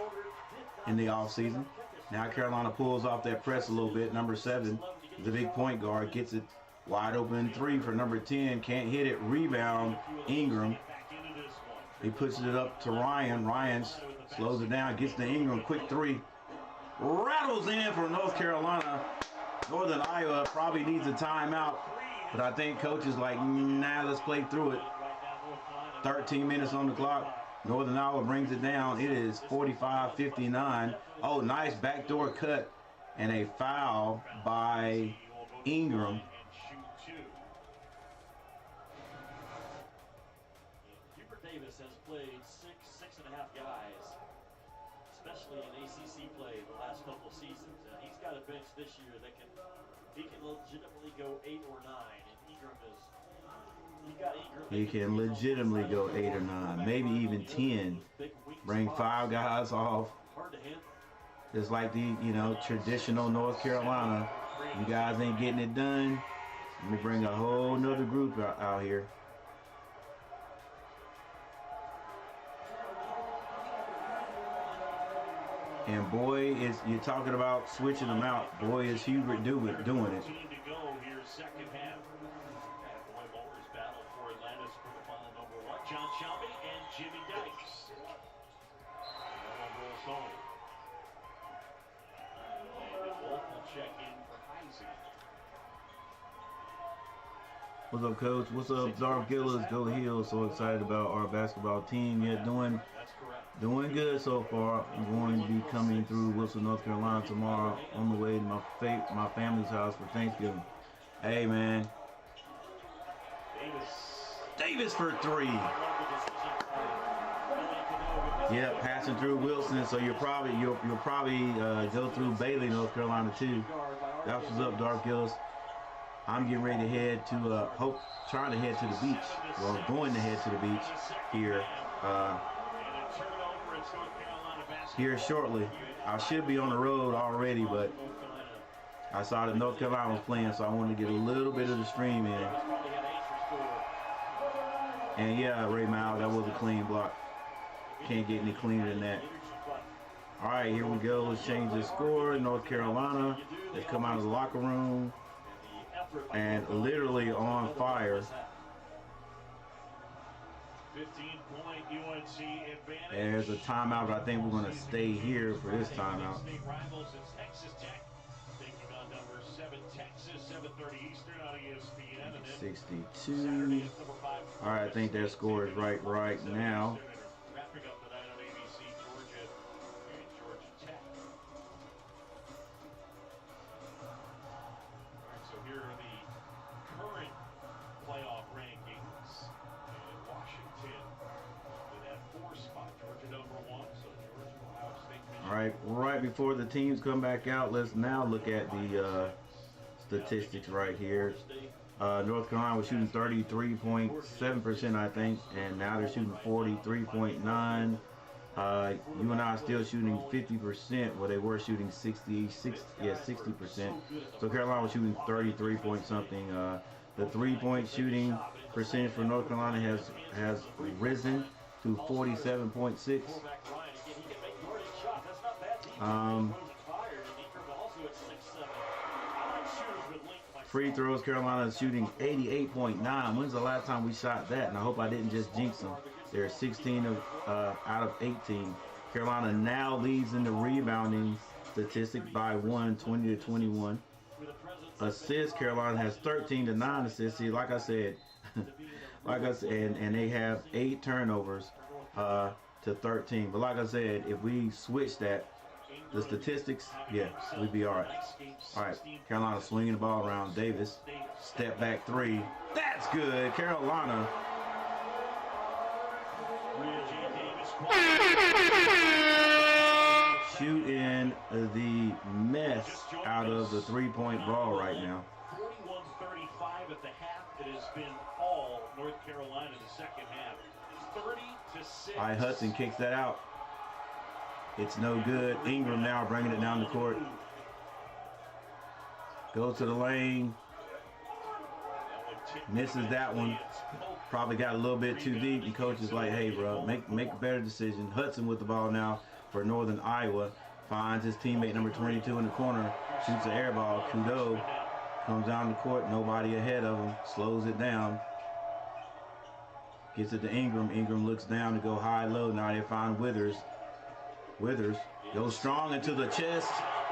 in the offseason. Now Carolina pulls off that press a little bit. Number 7, the big point guard, gets it wide open 3 for number 10. Can't hit it. Rebound, Ingram. He pushes it up to Ryan. Ryan slows it down, gets to Ingram. Quick 3. Rattles in for North Carolina. Northern Iowa probably needs a timeout, but I think coach is like, nah, let's play through it. 13 minutes on the clock. Northern Iowa brings it down. It is 45-59. Oh, nice backdoor cut and a foul by Ingram. Hubert Davis has played six and a half guys, especially in ACC play the last couple of seasons. And he's got a bench this year that he can legitimately go 8 or 9. And Ingram is. He can legitimately go 8 or 9, maybe even 10. Bring 5 guys off. Just like the, traditional North Carolina. You guys ain't getting it done. Let me bring a whole nother group out here. And boy, is you're talking about switching them out. Boy, is Hubert doing it. 15 to go here, second half. Bad boy mowers battle for Atlantis for the final number 1. John Shelby and Jimmy Dykes. That one rolls home. And Wolf will check in for Heisey. What's up, Coach? What's up, Dark Gillis? Go Heels. So excited about our basketball team. Yeah, doing good so far. I'm going to be coming through Wilson, North Carolina tomorrow on the way to my family's house for Thanksgiving. Hey, man. Davis for 3. Yeah, passing through Wilson, so you'll probably go through Bailey, North Carolina too. That's what's up, Dark Gillis. I'm getting ready to head to trying to head to the beach. Well, going to head to the beach here. Here shortly. I should be on the road already, but I saw that North Carolina was playing, so I wanted to get a little bit of the stream in. And yeah, Ray Miles, that was a clean block. Can't get any cleaner than that. All right, here we go. Let's change the score. North Carolina has come out of the locker room and literally on fire. 15-point UNC advantage. There's a timeout, but I think we're going to stay here for this timeout. State rivals is Texas Tech. Taking on number 7 Texas, 7:30 Eastern on ESPN. And then 62. Saturday is number 5. All right, I think that score is right now. Wrapping up the night on ABC, Georgia and Georgia Tech. All right, so here are the current playoff rankings. And Washington with that 4 spot. Georgia number 1, so Georgia, Ohio State. All right, right before the teams come back out, let's now look at the statistics right here. North Carolina was shooting 33.7%, I think, and now they're shooting 43.9%. UNI still shooting 50%, where they were shooting 60%. So Carolina was shooting 33 point something. The 3-point shooting percentage for North Carolina has risen to 47.6. Free throws, Carolina is shooting 88.9. When's the last time we shot that? And I hope I didn't just jinx them. They're 16 out of 18. Carolina now leads in the rebounding statistic by 20 to 21. Assists, Carolina has 13 to 9 assists. See, like I said, and they have 8 turnovers to 13. But like I said, if we switch that, the statistics, yeah, we'd be all right. All right, Carolina swinging the ball around. Davis, step back 3. That's good. Carolina. Shooting the mess out of the 3-point ball right now. 41-35 at the half. It has been all North Carolina in the second half. 30-6. All right, Hudson kicks that out. It's no good. Ingram now bringing it down the court. Goes to the lane. Misses that one. Probably got a little bit too deep. And coach is like, hey, bro, make a better decision. Hudson with the ball now for Northern Iowa. Finds his teammate number 22 in the corner. Shoots an air ball. Kudo comes down the court. Nobody ahead of him. Slows it down. Gets it to Ingram. Ingram looks down to go high-low. Now they find Withers. Withers goes strong into the chest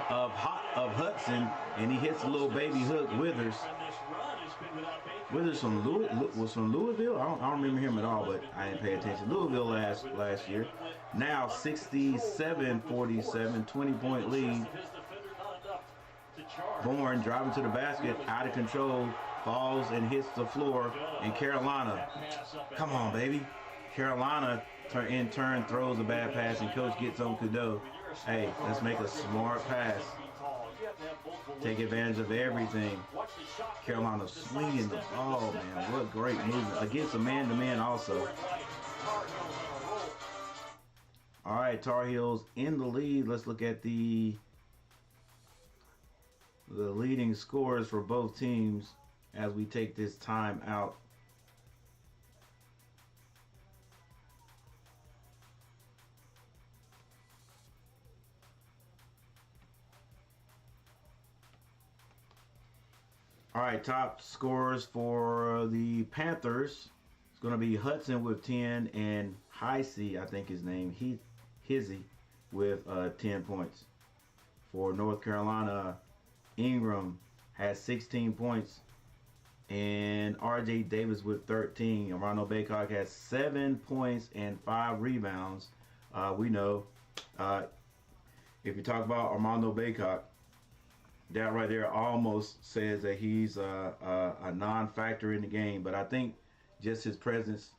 of Hudson, and he hits a little baby hook. Withers was from Louisville. I don't remember him at all, but I didn't pay attention. Louisville last year. Now 67-47, 20-point lead. Bourne driving to the basket, out of control, falls and hits the floor. And Carolina, come on, baby. Carolina in turn throws a bad pass, and coach gets on Kudo. Hey, let's make a smart pass. Take advantage of everything. Carolina swinging the ball, man. What great movement. Against a man-to-man also. All right, Tar Heels in the lead. Let's look at the leading scores for both teams as we take this time out. All right, top scorers for the Panthers. It's going to be Hudson with 10 and Heisey, I think his name, Hizzy, with 10 points. For North Carolina, Ingram has 16 points. And R.J. Davis with 13. Armando Baycock has 7 points and 5 rebounds. We know if you talk about Armando Baycock, that right there almost says that he's a non-factor in the game. But I think just his presence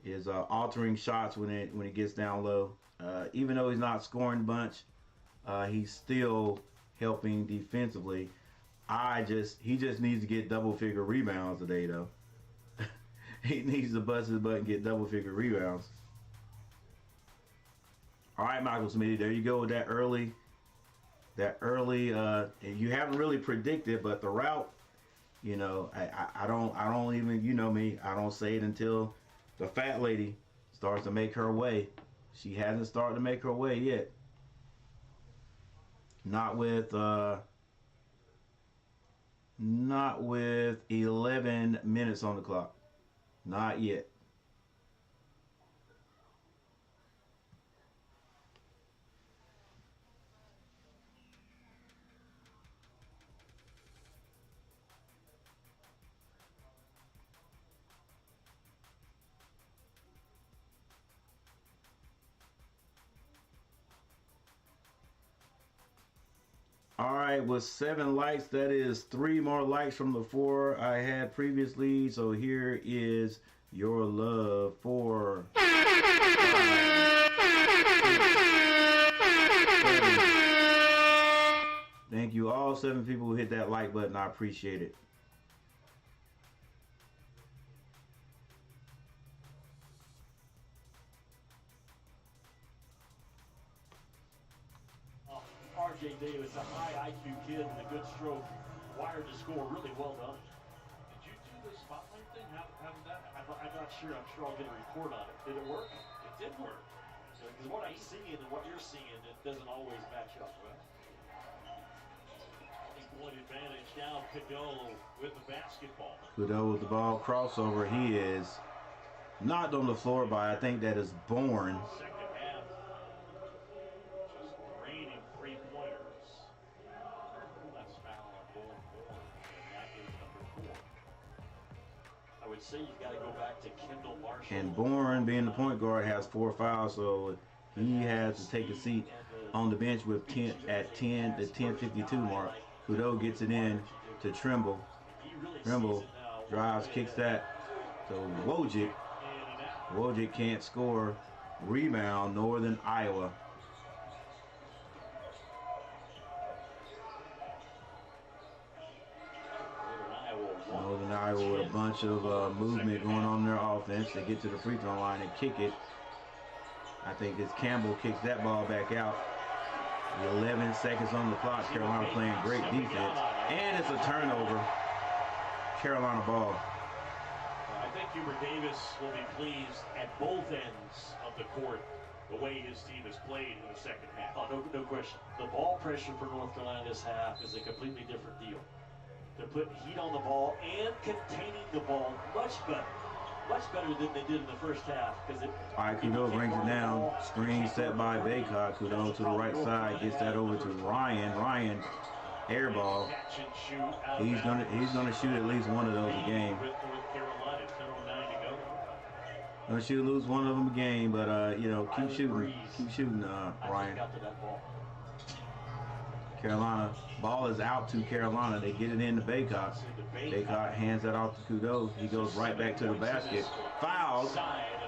is altering shots when it gets down low. Even though he's not scoring a bunch, he's still helping defensively. He just needs to get double-figure rebounds today, though. He needs to bust his butt and get double-figure rebounds. All right, Michael Smitty, there you go with that early. You haven't really predicted, but the route, you know, I don't even, you know me, I don't say it until the fat lady starts to make her way. She hasn't started to make her way yet. Not with 11 minutes on the clock. Not yet. All right, with 7 likes, that is 3 more likes from the 4 I had previously. So here is your love for 5, 6, 7. Thank you, all 7 people who hit that like button. I appreciate it. R.J. Davis, a high IQ kid with a good stroke, wired to score, really well done. Did you do the spotlight thing? Haven't that? I'm not sure. I'm sure I'll get a report on it. Did it work? It did work. Because what I'm seeing and what you're seeing, it doesn't always match up. Well, point advantage now. Cadeau with the basketball. Cadeau with the ball, crossover. He is knocked on the floor by, I think that is Bourne. Second half, just raining 3-pointers. That's foul on Bourne, and that is number 4. I would say you've got to go back to Kendall Marshall. And Bourne, being the point guard, has 4 fouls, so he has to take a seat on the bench with the 10:52 mark. Cadeau gets it in to Trimble. Trimble drives, kicks that. So Wojcik can't score. Rebound, Northern Iowa. Northern Iowa with a bunch of movement going on in their offense. They get to the free throw line and kick it. I think it's Campbell kicks that ball back out. 11 seconds on the clock. Carolina playing great defense. And it's a turnover. Carolina ball. I think Hubert Davis will be pleased at both ends of the court the way his team has played in the second half. Oh, no question. The ball pressure for North Carolina this half is a completely different deal. They're putting heat on the ball and containing the ball much better than they did in the first half. All right, Cadeau brings it down. Screen set by Baycock. Cadeau to the right side, gets that over to Ryan. Ryan, air ball. He's gonna shoot at least one of those a game. Gonna shoot lose one of them a game, but you know, keep shooting, Ryan. Carolina, ball is out to Carolina. They get it in to Baycock. Baycock hands that off to Cadeau. He goes right back to the basket. Fouled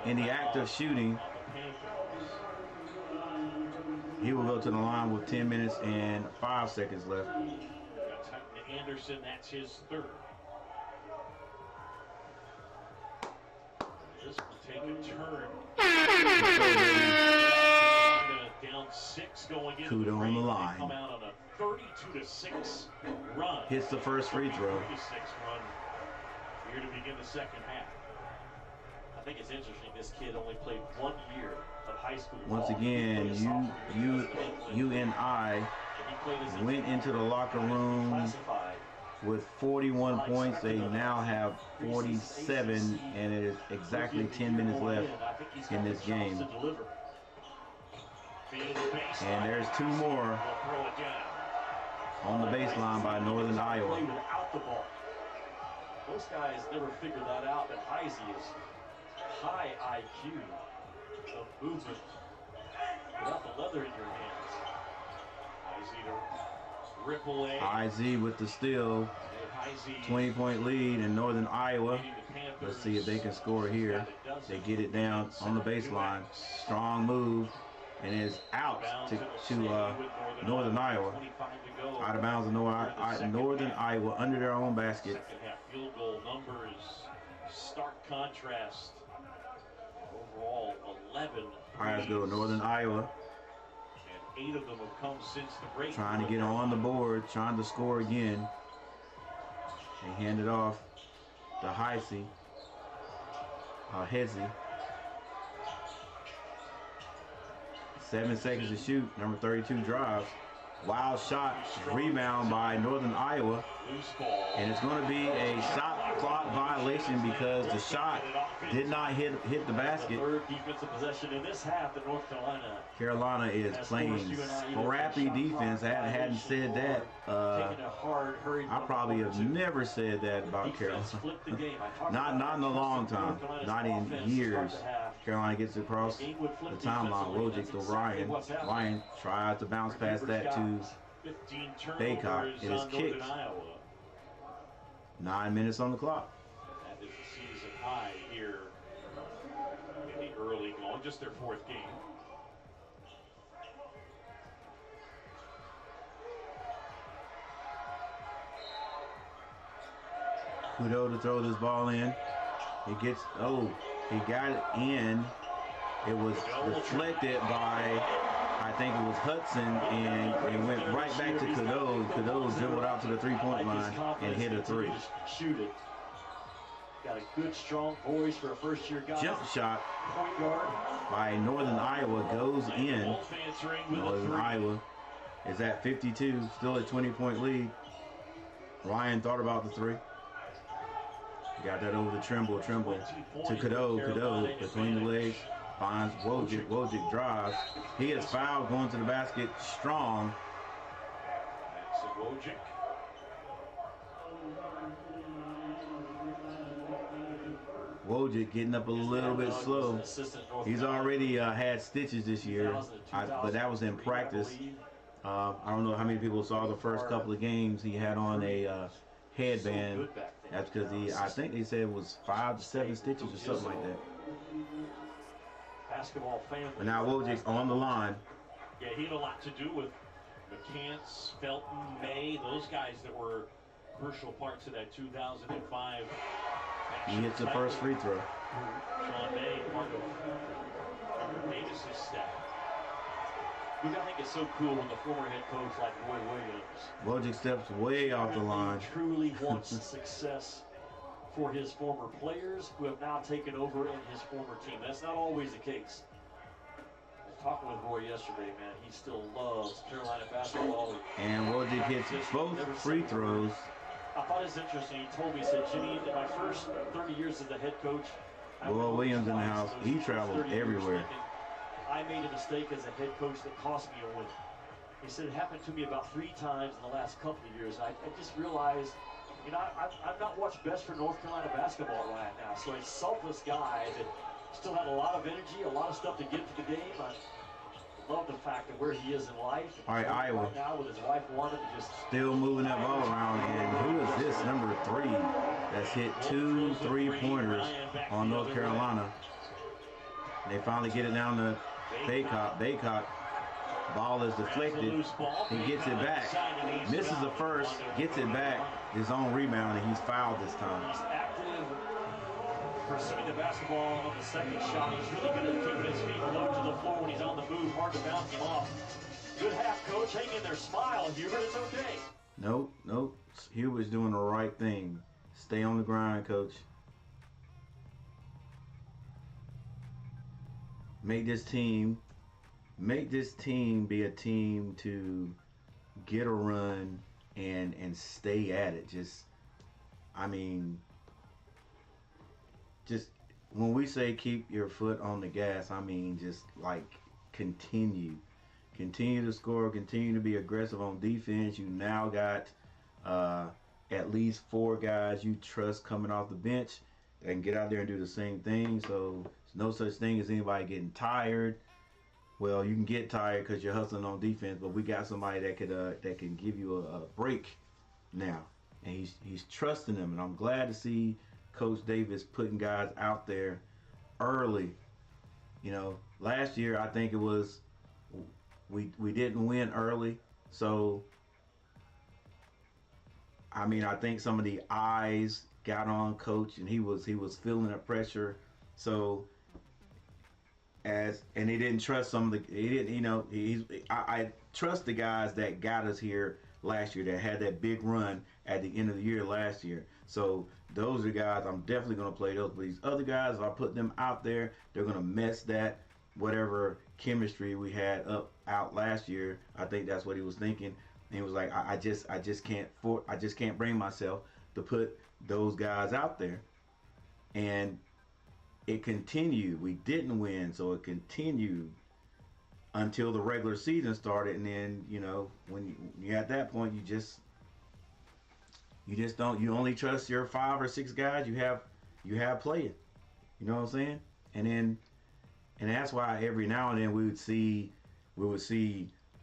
in the act of shooting. He will go to the line with 10 minutes and 5 seconds left. Anderson, that's his 3rd. This will take a turn. Down 6 going into Cadeau on the line. Come out on a 32-6 run. Hits the first free throw. 36 run here to begin the second half. I think it's interesting. This kid only played 1 year of high school. Once again, you and I went into the locker room with 41 points. They now have 47, and it is exactly 10 minutes left in this game. And there's two more on the baseline by Northern Iowa. Without the ball. Most guys never figured that out, but Heisey is high IQ of movement without the leather in your hands. Heisey to Ripple A. IZ with the steal. 20-point lead in Northern Iowa. Let's see if they can score here. They get it down on the baseline. Strong move. And it's out to Northern Iowa. Out of bounds of Northern Iowa under their own basket. Second half field goal numbers, stark contrast. Overall, 11. All right, let's go Northern Iowa. And 8 of them have come since the break. Trying to get on the board, trying to score again. They hand it off to Heisey. Hezi. 7 seconds to shoot. Number 32 drives. Wild shot. Rebound by Northern Iowa. And it's going to be a shot clock violation because the shot did not hit the basket. Third defensive possession in this half that North Carolina is playing scrappy defense. I hadn't said that. I probably have never said that about Carolina. not in a long time. Not in years. Carolina gets across the timeline. Wojcik to Ryan. Ryan tries to bounce past that to Baycock. It is kicked. 9 minutes on the clock. That is the season high here in the early going, just their 4th game. Kudo to throw this ball in. He gets, he got it in. It was deflected by, I think it was Hudson, and it went right back to Kudo. Kudo dribbled out to the three-point line and hit a three. Shoot it. Got a good, strong voice for a first-year guy. Jump shot Point guard by Northern Iowa goes in. Northern Iowa is at 52, still a 20-point lead. Ryan thought about the three. Got that over to Trimble to Kudo between the legs. Finds Wojcik. Wojcik drives. He is fouled going to the basket. Strong. Wojcik. Wojcik getting up a little bit slow. He's already had stitches this year, but that was in practice. I don't know how many people saw the first couple of games. He had on a headband. That's because I think they said it was 5 to 7 stitches or something like that. Basketball family. But now Wojcik on the line. Yeah, he had a lot to do with McCants, Felton, May, those guys that were crucial parts of that 2005. He hits the first free throw. Sean May, part of Davis's staff. Which I think is so cool when the former head coach like Roy Williams. Wojcik steps way off the line. Truly wants success for his former players who have now taken over in his former team. That's not always the case. I was talking with Roy yesterday, man. He still loves Carolina basketball. And Wojcik hits both free throws. I thought it was interesting. He told me, he said, Jimmy, in my first 30 years as the head coach, Roy Williams in the house. He traveled everywhere. I made a mistake as a head coach that cost me a win. He said it happened to me about 3 times in the last couple of years. I just realized, you know, I've not watched best for North Carolina basketball right now. So a selfless guy that still had a lot of energy, a lot of stuff to give to the game. I love the fact that where he is in life. All right, Iowa. Right now with his wife wanted to just still moving that ball around. And who is this number 3 that's hit 2 3-pointers on North Carolina? They finally get it down to Baycock. Baycock. Ball is deflected. He gets it back. Misses the first. Gets it back. His own rebound, and he's fouled this time. He's active, pursuing the basketball on the second shot. He's really good at keeping his feet low to the floor when he's on the move. Hard to bounce him off. Good half, coach. Hang in there. Smile, Hubert. It's okay. Nope. Hubert's doing the right thing. Stay on the grind, coach. Make this team be a team to get a run and stay at it. Just, I mean, just when we say keep your foot on the gas, I mean just like continue to score, continue to be aggressive on defense. You now got at least 4 guys you trust coming off the bench that can get out there and do the same thing. So there's no such thing as anybody getting tired. Well, you can get tired because you're hustling on defense, but we got somebody that could that can give you a break now, and he's trusting them, and I'm glad to see Coach Davis putting guys out there early. You know, last year I think it was we didn't win early, so I mean I think some of the eyes got on Coach, and he was feeling the pressure, so. And he didn't trust some of the. He didn't, you know. I trust the guys that got us here last year, that had that big run at the end of the year last year. So those are guys I'm definitely going to play those. But these other guys, if I put them out there, they're going to mess that whatever chemistry we had out last year. I think that's what he was thinking. And he was like, I just can't bring myself to put those guys out there. And it continued. We didn't win, so it continued until the regular season started. And then, you know, when you're at that point, you just don't. You only trust your 5 or 6 guys you have playing. You know what I'm saying? And that's why every now and then we would see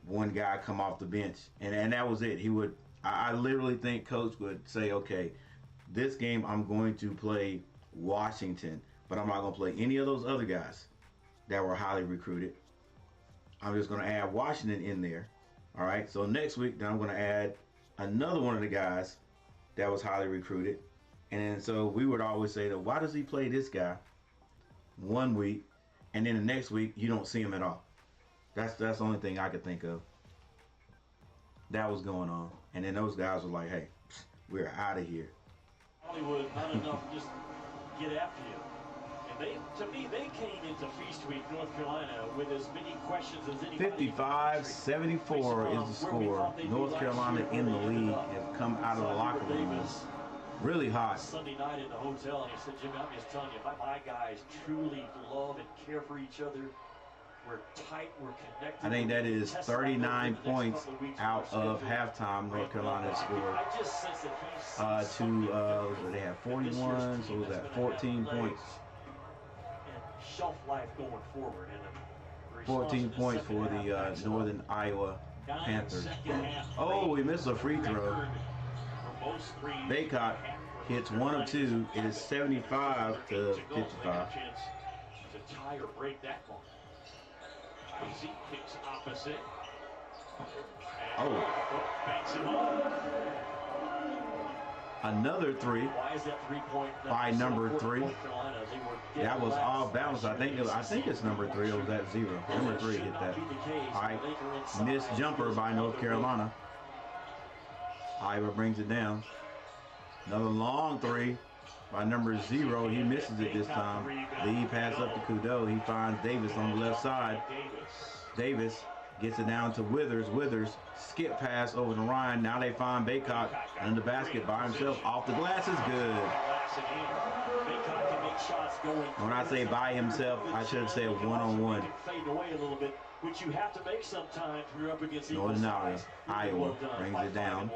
one guy come off the bench, and that was it. He would. I literally think Coach would say, okay, this game I'm going to play Washington, but I'm not going to play any of those other guys that were highly recruited. I'm just going to add Washington in there. All right. So next week, then I'm going to add another one of the guys that was highly recruited. And then so we would always say that, why does he play this guy one week, and then the next week you don't see him at all? That's the only thing I could think of that was going on. And then those guys were like, hey, we're out of here. Hollywood, not enough to just get after you. To me, they came into Feast Week, North Carolina, with as many questions as anybody. 55-74 is the score. North Carolina in the league have come out of the locker room really hot. Sunday night in the hotel, and he said, Jimmy, I'm just telling you, my guys truly love and care for each other. We're tight, we're connected. I think that is 39 points out of halftime. North Carolina scored. I just sense that he's they have 41, so it was at 14 points. Shelf life going forward, and 14 points for the Northern Iowa Panthers. Oh, we missed a free throw. Baycott hits 1 of 2. It is 75 to 55. To tie or break that one. Easy kicks opposite. Banks him up. Another 3 by number 3. That was off balance. I think it's number 3. It was at 0. Number 3 hit that. All right, missed jumper by North Carolina. Iowa brings it down. Another long 3 by number 0. He misses it this time. Lead pass up to Kudo. He finds Davis on the left side. Davis gets it down to Withers. Withers skip pass over to Ryan. Now they find Baycott in the basket by himself. Off the glass is good. When I say by himself, I should have said one-on-one. Which you have to make sometimes when you're up against Northern Iowa brings it down.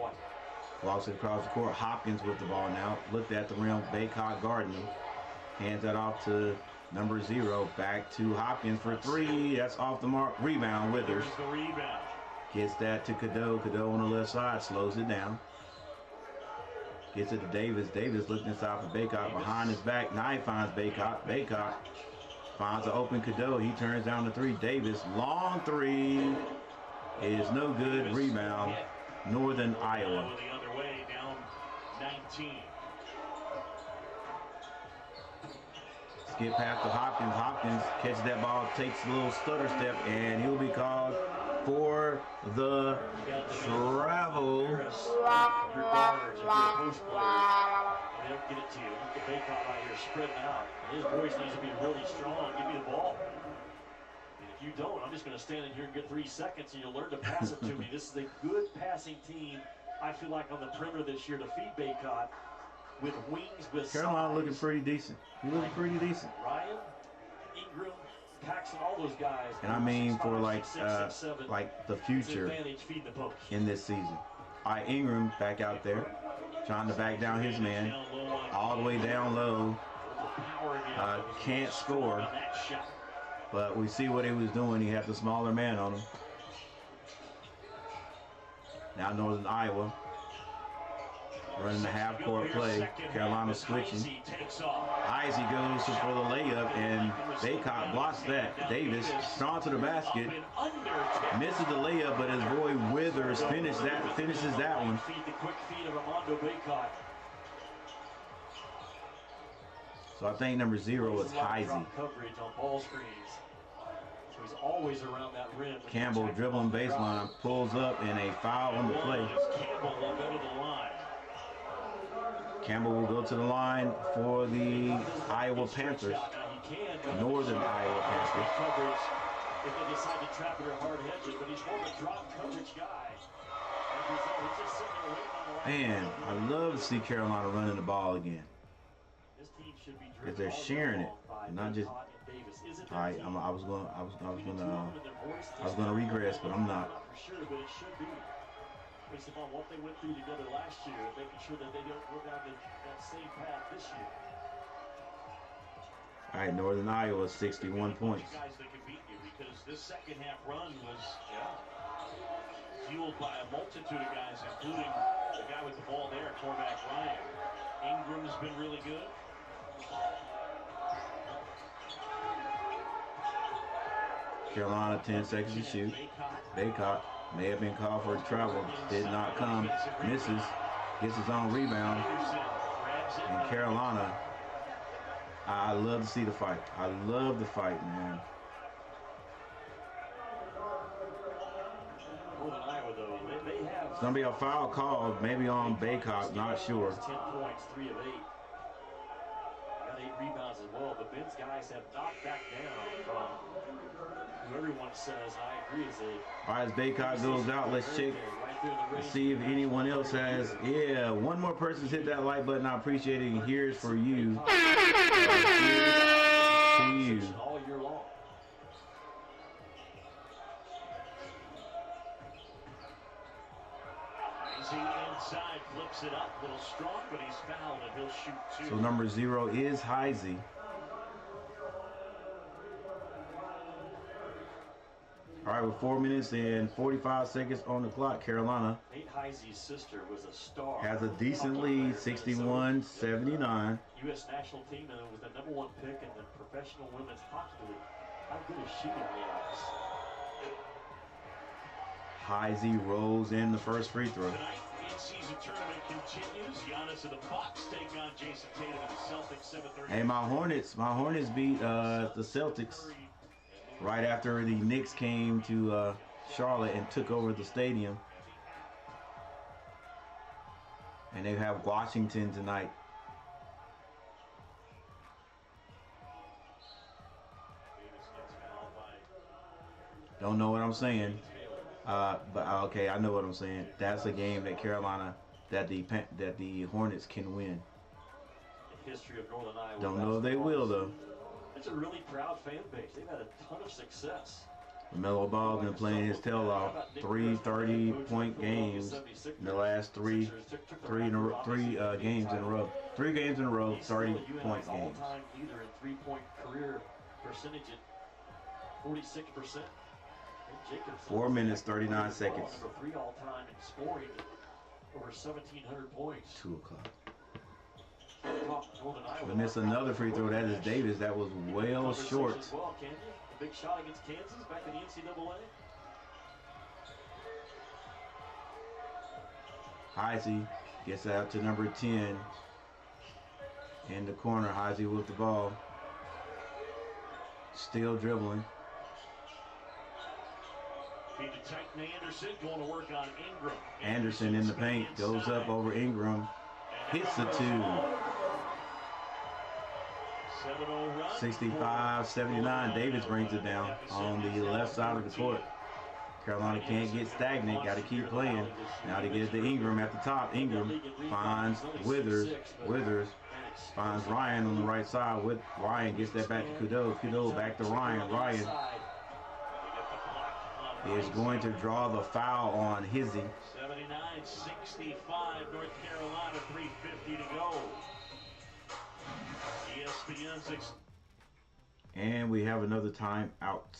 Walks it across the court. Hopkins with the ball now. Looked at the rim. Baycott gardening. Hands that off to number 0. Back to Hopkins for 3. That's off the mark. Rebound. Withers. Gets that to Cadeau. Cadeau on the left side. Slows it down. Gets it to Davis. Davis looking inside for Baycott. Behind his back. Now he finds Baycott. Baycott finds an open Cadeau. He turns down the 3. Davis. Long 3. Is no good. Rebound. Northern Iowa. The other way, down 19. Skip past to Hopkins. Hopkins catches that ball, takes a little stutter step, and he'll be called for the travel. They don't get it to you. Look at Baycott right here spreading out. His voice needs to be really strong. Give me the ball. And if you don't, I'm just going to stand in here and get 3 seconds, and you'll learn to pass it to me. This is a good passing team I feel like on the perimeter this year to feed Baycott with wings with Carolina size. looking pretty decent. He looking pretty decent. Ryan, Ingram, Paxson, all those guys. And I mean for 6'5", like 6'6", 6'7", like the it's an future advantage feeding the post. in this season. All right, Ingram back out there, trying to back down his man, all the way down low. Can't score, but we see what he was doing. He had the smaller man on him. Now Northern Iowa running the half-court play. Carolina switching. Heisey goes for the layup, and Baycott blocks that. Davis strong to the basket, misses the layup, but his boy Withers finishes that one. So I think number 0 is Heisey. Coverage on ball screens. So he's always around that rim. Campbell dribbling baseline, pulls up, and a foul on the play. Campbell will go to the line. Campbell will go to the line for the Iowa Panthers. Northern Iowa Panthers. Coverage if they decide to trap it or hard hedge it, but he's more of a drop coverage guy. As a result, he's just sitting there waiting on the line. Man, I love to see Carolina running the ball again. This team should be If they're sharing it, not just. All right, I was gonna regress, but I'm not. For sure, but it should be. Based upon what they went through together last year, making sure that they don't go down that same path this year. All right, Northern Iowa 61 points. Guys that can beat you because this second half run was fueled by a multitude of guys, including the guy with the ball there, quarterback Ryan. Ingram has been really good. Carolina 10 seconds to shoot. Baycott may have been called for travel, did not come, misses, gets his own rebound. And Carolina, I love to see the fight. I love the fight, man. It's gonna be a foul call, maybe on Baycott, not sure. 10 points, 3 of 8. Got 8 rebounds as well, but Ben's guys have knocked back down from who everyone says, I agree, is a... All right, as Baycott goes out, let's check and see if anyone else has. Yeah, one more person's hit that like button. I appreciate it. And here's for you. Here's to you. All year long. Inside, flips it up, a little strong, but he's fouled and he'll shoot 2. So number 0 is Heisey. All right, with 4 minutes and 45 seconds on the clock, Carolina Nate Heisey's sister was a star. has a decent lead, 61-79. U.S. national team and was the #1 pick in the Professional Women's Hockey League. How good is she going to be on this? Heisey rolls in the first free throw. Tonight, the in-season tournament continues. Giannis and the Bucks take on Jason Tatum and the Celtics, 7:30. Hey, my Hornets beat the Celtics right after the Knicks came to Charlotte and took over the stadium. And they have Washington tonight. Don't know what I'm saying. But okay, I know what I'm saying. That's a game that Carolina, that the Hornets can win. The history of Northern Iowa. Don't know if they will though. It's a really proud fan base. They've had a ton of success. LaMelo Ball's been playing his tail off. 3 30-point games in the last three games in a row. 3 games in a row, 30-point games. All-time leader in 3-point career percentage at 46%. 4 minutes, 39 seconds. Number 3 all-time in scoring, over 1,700 points. 2 o'clock. We We missed another free throw. That is Davis. That was well short. Well, can you? A big shot against Kansas back in the NCAA. Heisey gets out to number 10. In the corner, Heisey with the ball. Still dribbling. Feed to Titan Anderson, going to work on Ingram. Anderson in the paint, goes up over Ingram. Hits the 2. 65-79. Davis brings it down on the left side of the court. Carolina can't get stagnant. Got to keep playing. Now they get it to Ingram at the top. Ingram finds Withers. Withers finds Ryan on the right side. With Ryan gets that back to Kudo. Kudo back to Ryan. Ryan is going to draw the foul on Hizzy. 79-65, North Carolina, 3:50 to go. ESPN 6. And we have another timeout.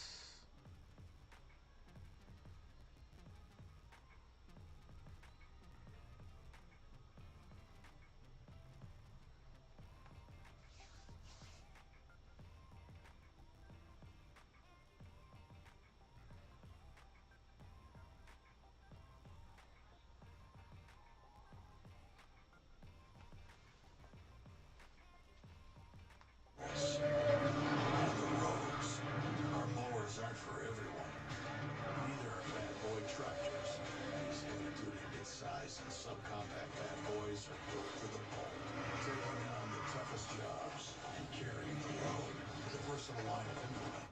Subcompact bad boys are built for the pole, taking on the toughest jobs and carrying the load with a versatile line of implements.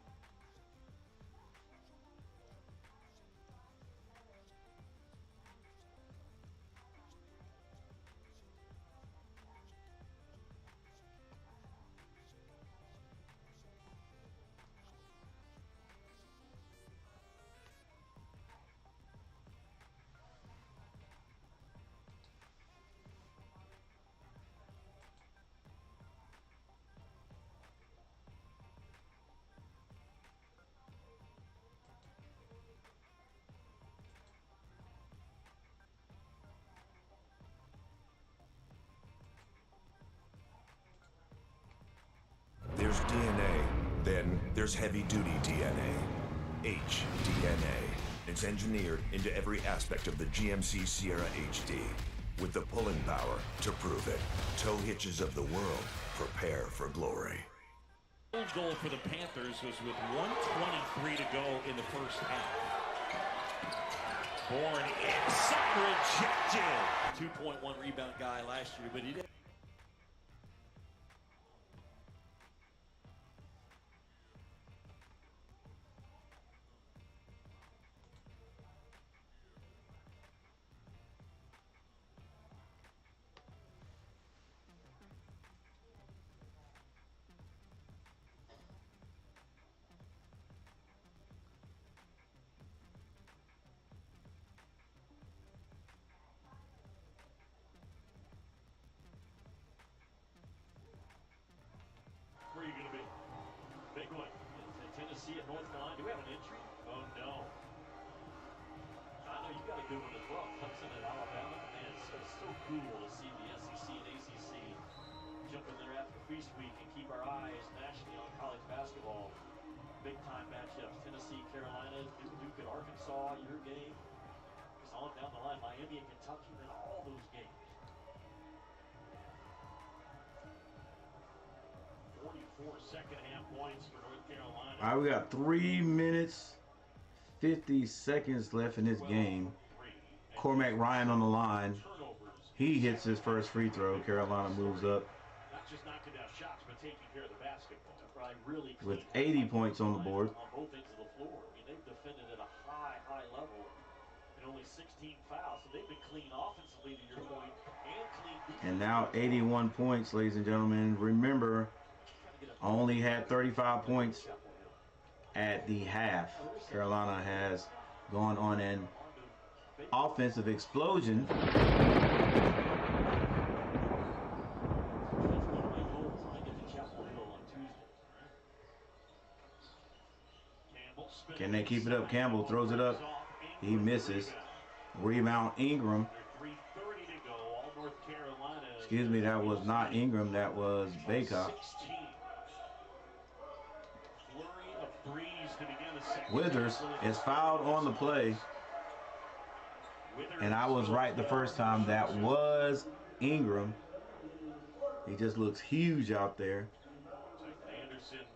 There's DNA, then there's heavy-duty DNA. HDNA. It's engineered into every aspect of the GMC Sierra HD, with the pulling power to prove it. Tow hitches of the world, prepare for glory. The goal for the Panthers was with 1:23 to go in the first half. Bourne rejected. 2.1 rebound guy last year, but he didn't. Where are you going to be? Big one. Tennessee at North Carolina. Do we have an entry? Oh, no. I know you got a good one as well. Clemson at Alabama. Man, it's so cool to see the SEC and ACC jump in there after Feast Week and keep our eyes nationally on college basketball. Big-time matchups. Tennessee, Carolina, Duke at Arkansas, your game. It's on down the line. Miami and Kentucky, then all those games. 44 second-half points for North Carolina. All right, we got 3 minutes, 50 seconds left in this game. Cormac Ryan on the line. He hits his first free throw. Carolina moves up Not just knocking down shots, but taking care of the basketball. Really with 80 points on the board. On both ends of the floor. I mean, they've defended at a high level and only 16 fouls. So they've been clean offensively, to your point, and clean defensively. And now 81 points, ladies and gentlemen. Remember, only had 35 points at the half. Carolina has gone on an offensive explosion. Can they keep it up? Campbell throws it up. He misses. Rebound Ingram. Excuse me, that was not Ingram. That was Baycott. Withers is fouled on the play. And I was right the first time. That was Ingram. He just looks huge out there.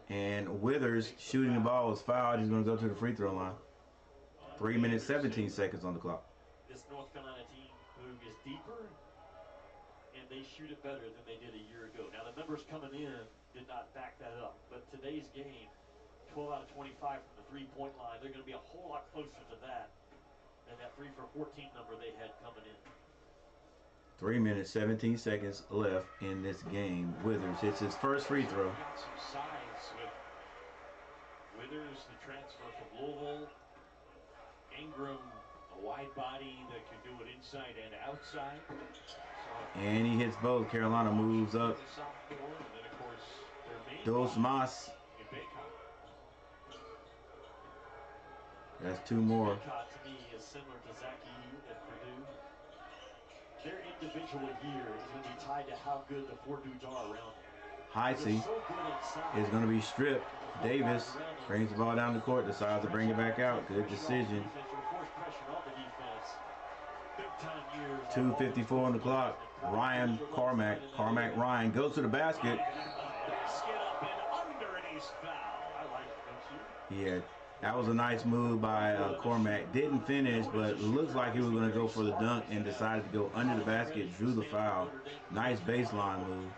And Withers shooting the ball was fouled. He's going to go to the free throw line. 3 minutes, 17 seconds on the clock. This North Carolina team who is deeper, and they shoot it better than they did a year ago. Now, the numbers coming in did not back that up. But today's game, 12 out of 25 from the three-point line. They're going to be a whole lot closer to that than that 3 for 14 number they had coming in. 3 minutes, 17 seconds left in this game. Withers hits his first free throw. Got some size with Withers, the transfer from Louisville. Ingram, a wide body that can do it inside and outside. And he hits both. Carolina moves up. And then, of course, their main Dos Mas. in Baycott. That's 2 more. Baycott, to me, is similar to Zachy at Purdue. Their individual year is going to be tied to how good the 4 dudes are around them. Heisey is going to be stripped. Davis brings the ball down the court, decides to bring it back out. Good decision. 2:54 on the clock. Ryan Ryan goes to the basket. Yeah, that was a nice move by Cormac. Didn't finish, but looks like he was going to go for the dunk and decided to go under the basket, drew the foul. Nice baseline move.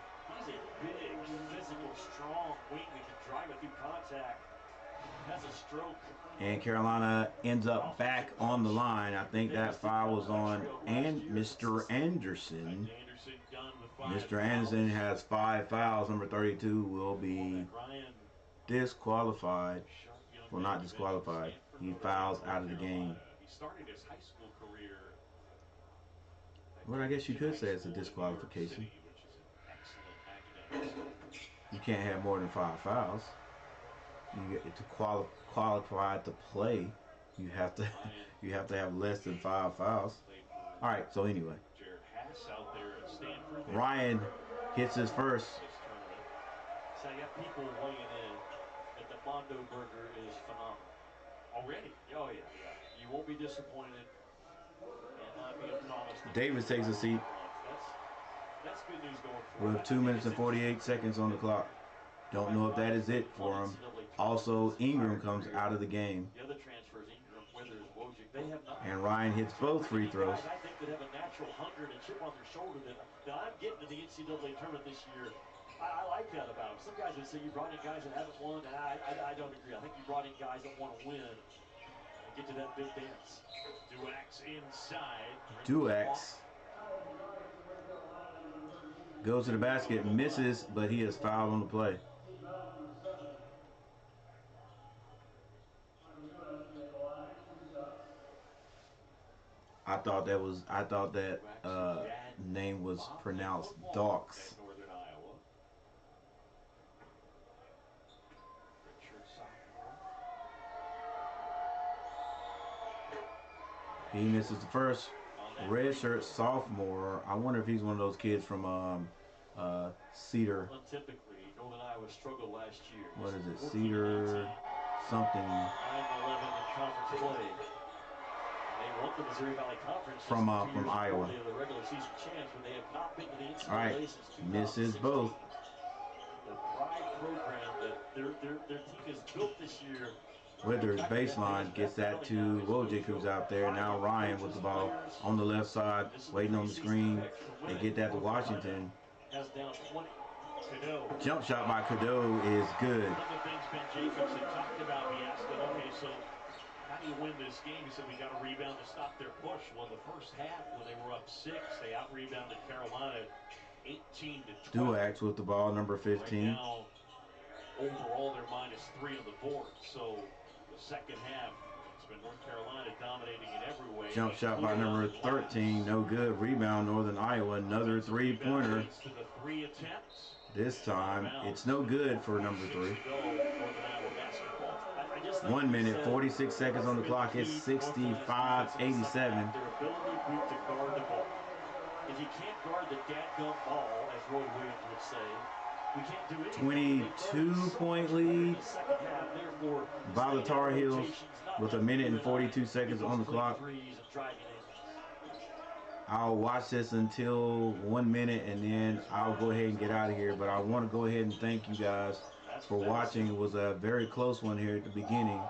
He's a big, physical, strong wing that can drive it through contact. Has a stroke. And Carolina ends up back on the line. I think that foul was on Mr. Anderson. Mr. Anderson has 5 fouls. Number 32 will be disqualified. Well, not disqualified. He fouls out of the game. He started his high school career. Well, I guess you could say it's a disqualification. You can't have more than 5 fouls. You get to qualify to play. You have to have less than 5 fouls. All right. So anyway, Ryan hits his first. So I got people weighing in that the Mondo burger is phenomenal. Already? Oh yeah. You won't be disappointed. And not being promised. Davis takes a seat. That's good news going forward. With 2 minutes and 48 seconds on the clock. Don't know if that is it for him. Also, Ingram comes out of the game. The other transfers, Ingram, Withers, Wojcik, they have not. And Ryan hits both free throws. I think that have a natural hunger and chip on their shoulder that I'm getting to the NCAA tournament this year. I like that about them. Some guys would say you brought in guys that haven't won, and I don't agree. I think you brought in guys that want to win and get to that big dance. Duax inside. Duax goes to the basket, misses, but he is fouled on the play. I thought that name was pronounced Dawks. Northern Iowa. He misses the first. Redshirt sophomore. I wonder if he's one of those kids from Cedar. Untypically, Northern Iowa struggled last year. What is it? Cedar something. 9-11 in conference play. They won the Missouri Valley Conference From Iowa. The regular season champs, but they have not been to the NCAA All right, since 2016. misses both. The Pride program that their team has built this year. Withers baseline gets that to Wojcik, who's out there. Now Ryan with the ball on the left side, waiting on the screen. They get that to Washington. Has down 20. Jump shot by Cadeau is good. One of the things Ben Jacobson talked about, he asked him, okay, so how do you win this game? He said, we got to rebound to stop their push. Well, the first half, when they were up 6, they out-rebounded Carolina 18-12. Duax with the ball, number 15. Right now, overall, they're -3 on the board. So the second half, it's been North Carolina dominating in every way. Jump shot by number 13, no good. Rebound, Northern Iowa, another three-pointer. To the 3 attempts. This time, it's no good for number 3. 1 minute, 46 seconds on the clock. It's 65-87. Their ability to guard the ball. If you can't guard the dadgum ball, as Roy Williams would say, we can't do anything. 22-point lead by the Tar Heels with 1 minute and 42 seconds on the clock. I'll watch this until 1 minute and then I'll go ahead and get out of here. But I want to go ahead and thank you guys for watching. It was a very close one here at the beginning.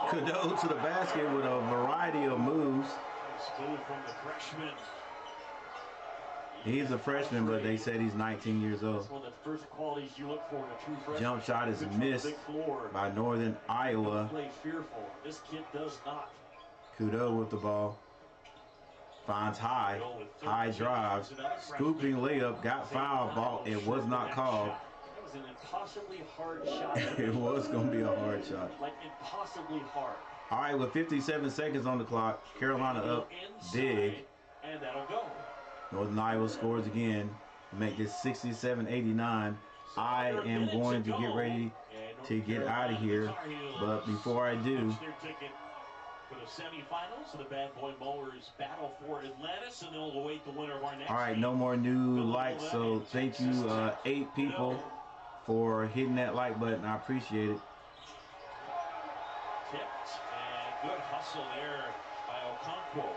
Cadeau to the basket with a variety of moves. Smooth from the freshman. He's a freshman, but they said he's 19 years old. That's one of the first qualities you look for in a true freshman. Jump shot is missed by Northern Iowa. Play fearful. This kid does not. Kudo with the ball. Finds high drives. Scooping layup, got fouled, ball. It was not called. That was an impossibly hard shot. It was going to be a hard shot. Like impossibly hard. All right, with 57 seconds on the clock, Carolina up big. And that'll go. Northern Iowa scores again to make this 67-89. I am going to get ready to get out of here, but before I do, for the semifinals, the Bad Boy Mowers battle for Atlantis, and they'll await the winner of our next. All right, no more new likes, so thank you, 8 people, for hitting that like button. I appreciate it. Tipped, and good hustle there by Okonkwo.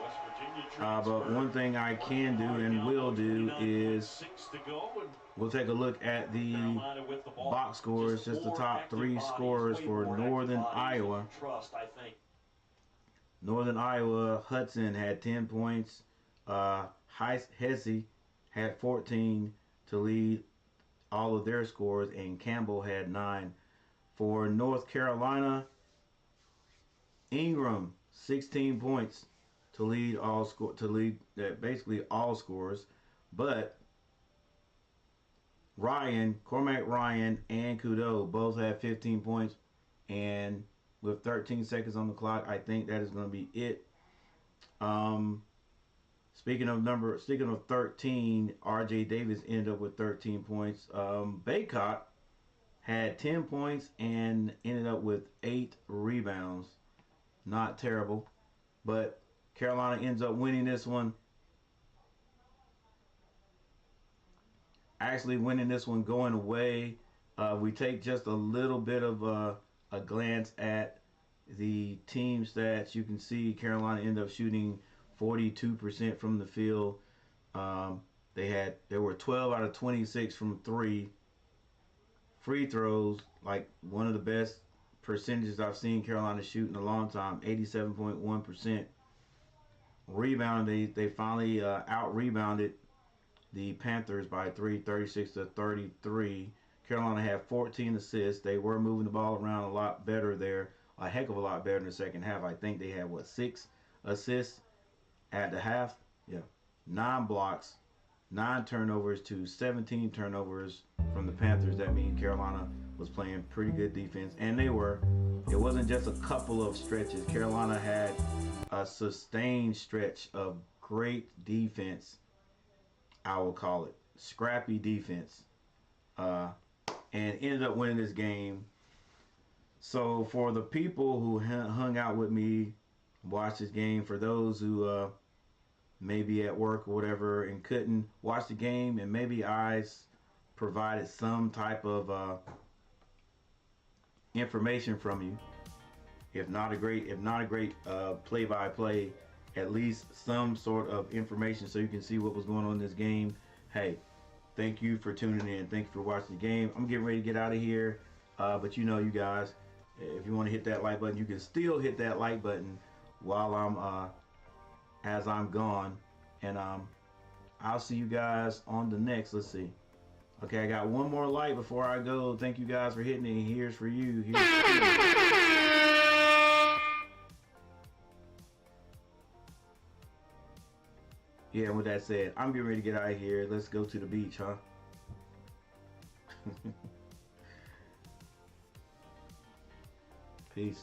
West Virginia but one thing I can do and will do is we'll take a look at the box scores, just the top 3 scorers for Northern Iowa. Northern Iowa, Hudson had 10 points. Hesse had 14 to lead all of their scores, and Campbell had 9. For North Carolina, Ingram 16 points to lead basically all scores, but Cormac Ryan and Kudo both have 15 points, and with 13 seconds on the clock, I think that is going to be it. Speaking of 13, RJ Davis ended up with 13 points. Baycott had 10 points and ended up with 8 rebounds. Not terrible, but Carolina ends up winning this one. Actually winning this one going away. We take just a little bit of a glance at the team stats. You can see Carolina ended up shooting 42% from the field. They were 12 out of 26 from 3. Free throws, like one of the best percentages I've seen Carolina shoot in a long time, 87.1%. Rebound, they finally out-rebounded the Panthers by 3, 36-33. Carolina had 14 assists. They were moving the ball around a lot better there, a heck of a lot better in the second half. I think they had, 6 assists at the half? Yeah. 9 blocks, 9 turnovers to 17 turnovers from the Panthers. That means Carolina was playing pretty good defense, and they were. It wasn't just a couple of stretches. Carolina had a sustained stretch of great defense, I will call it. Scrappy defense. And ended up winning this game. So for the people who hung out with me, watched this game, for those who may be at work or whatever and couldn't watch the game, and maybe I provided some type of information from you, if not a great play-by-play, at least some sort of information so you can see what was going on in this game. Hey, thank you for tuning in. Thank you for watching the game. I'm getting ready to get out of here, but you guys, if you want to hit that like button, you can still hit that like button while as I'm gone, and I'll see you guys on the next. Let's see. Okay, I got one more light before I go. Thank you guys for hitting it. Here's for you. Here's for you. Yeah, with that said, I'm getting ready to get out of here. Let's go to the beach, huh? Peace.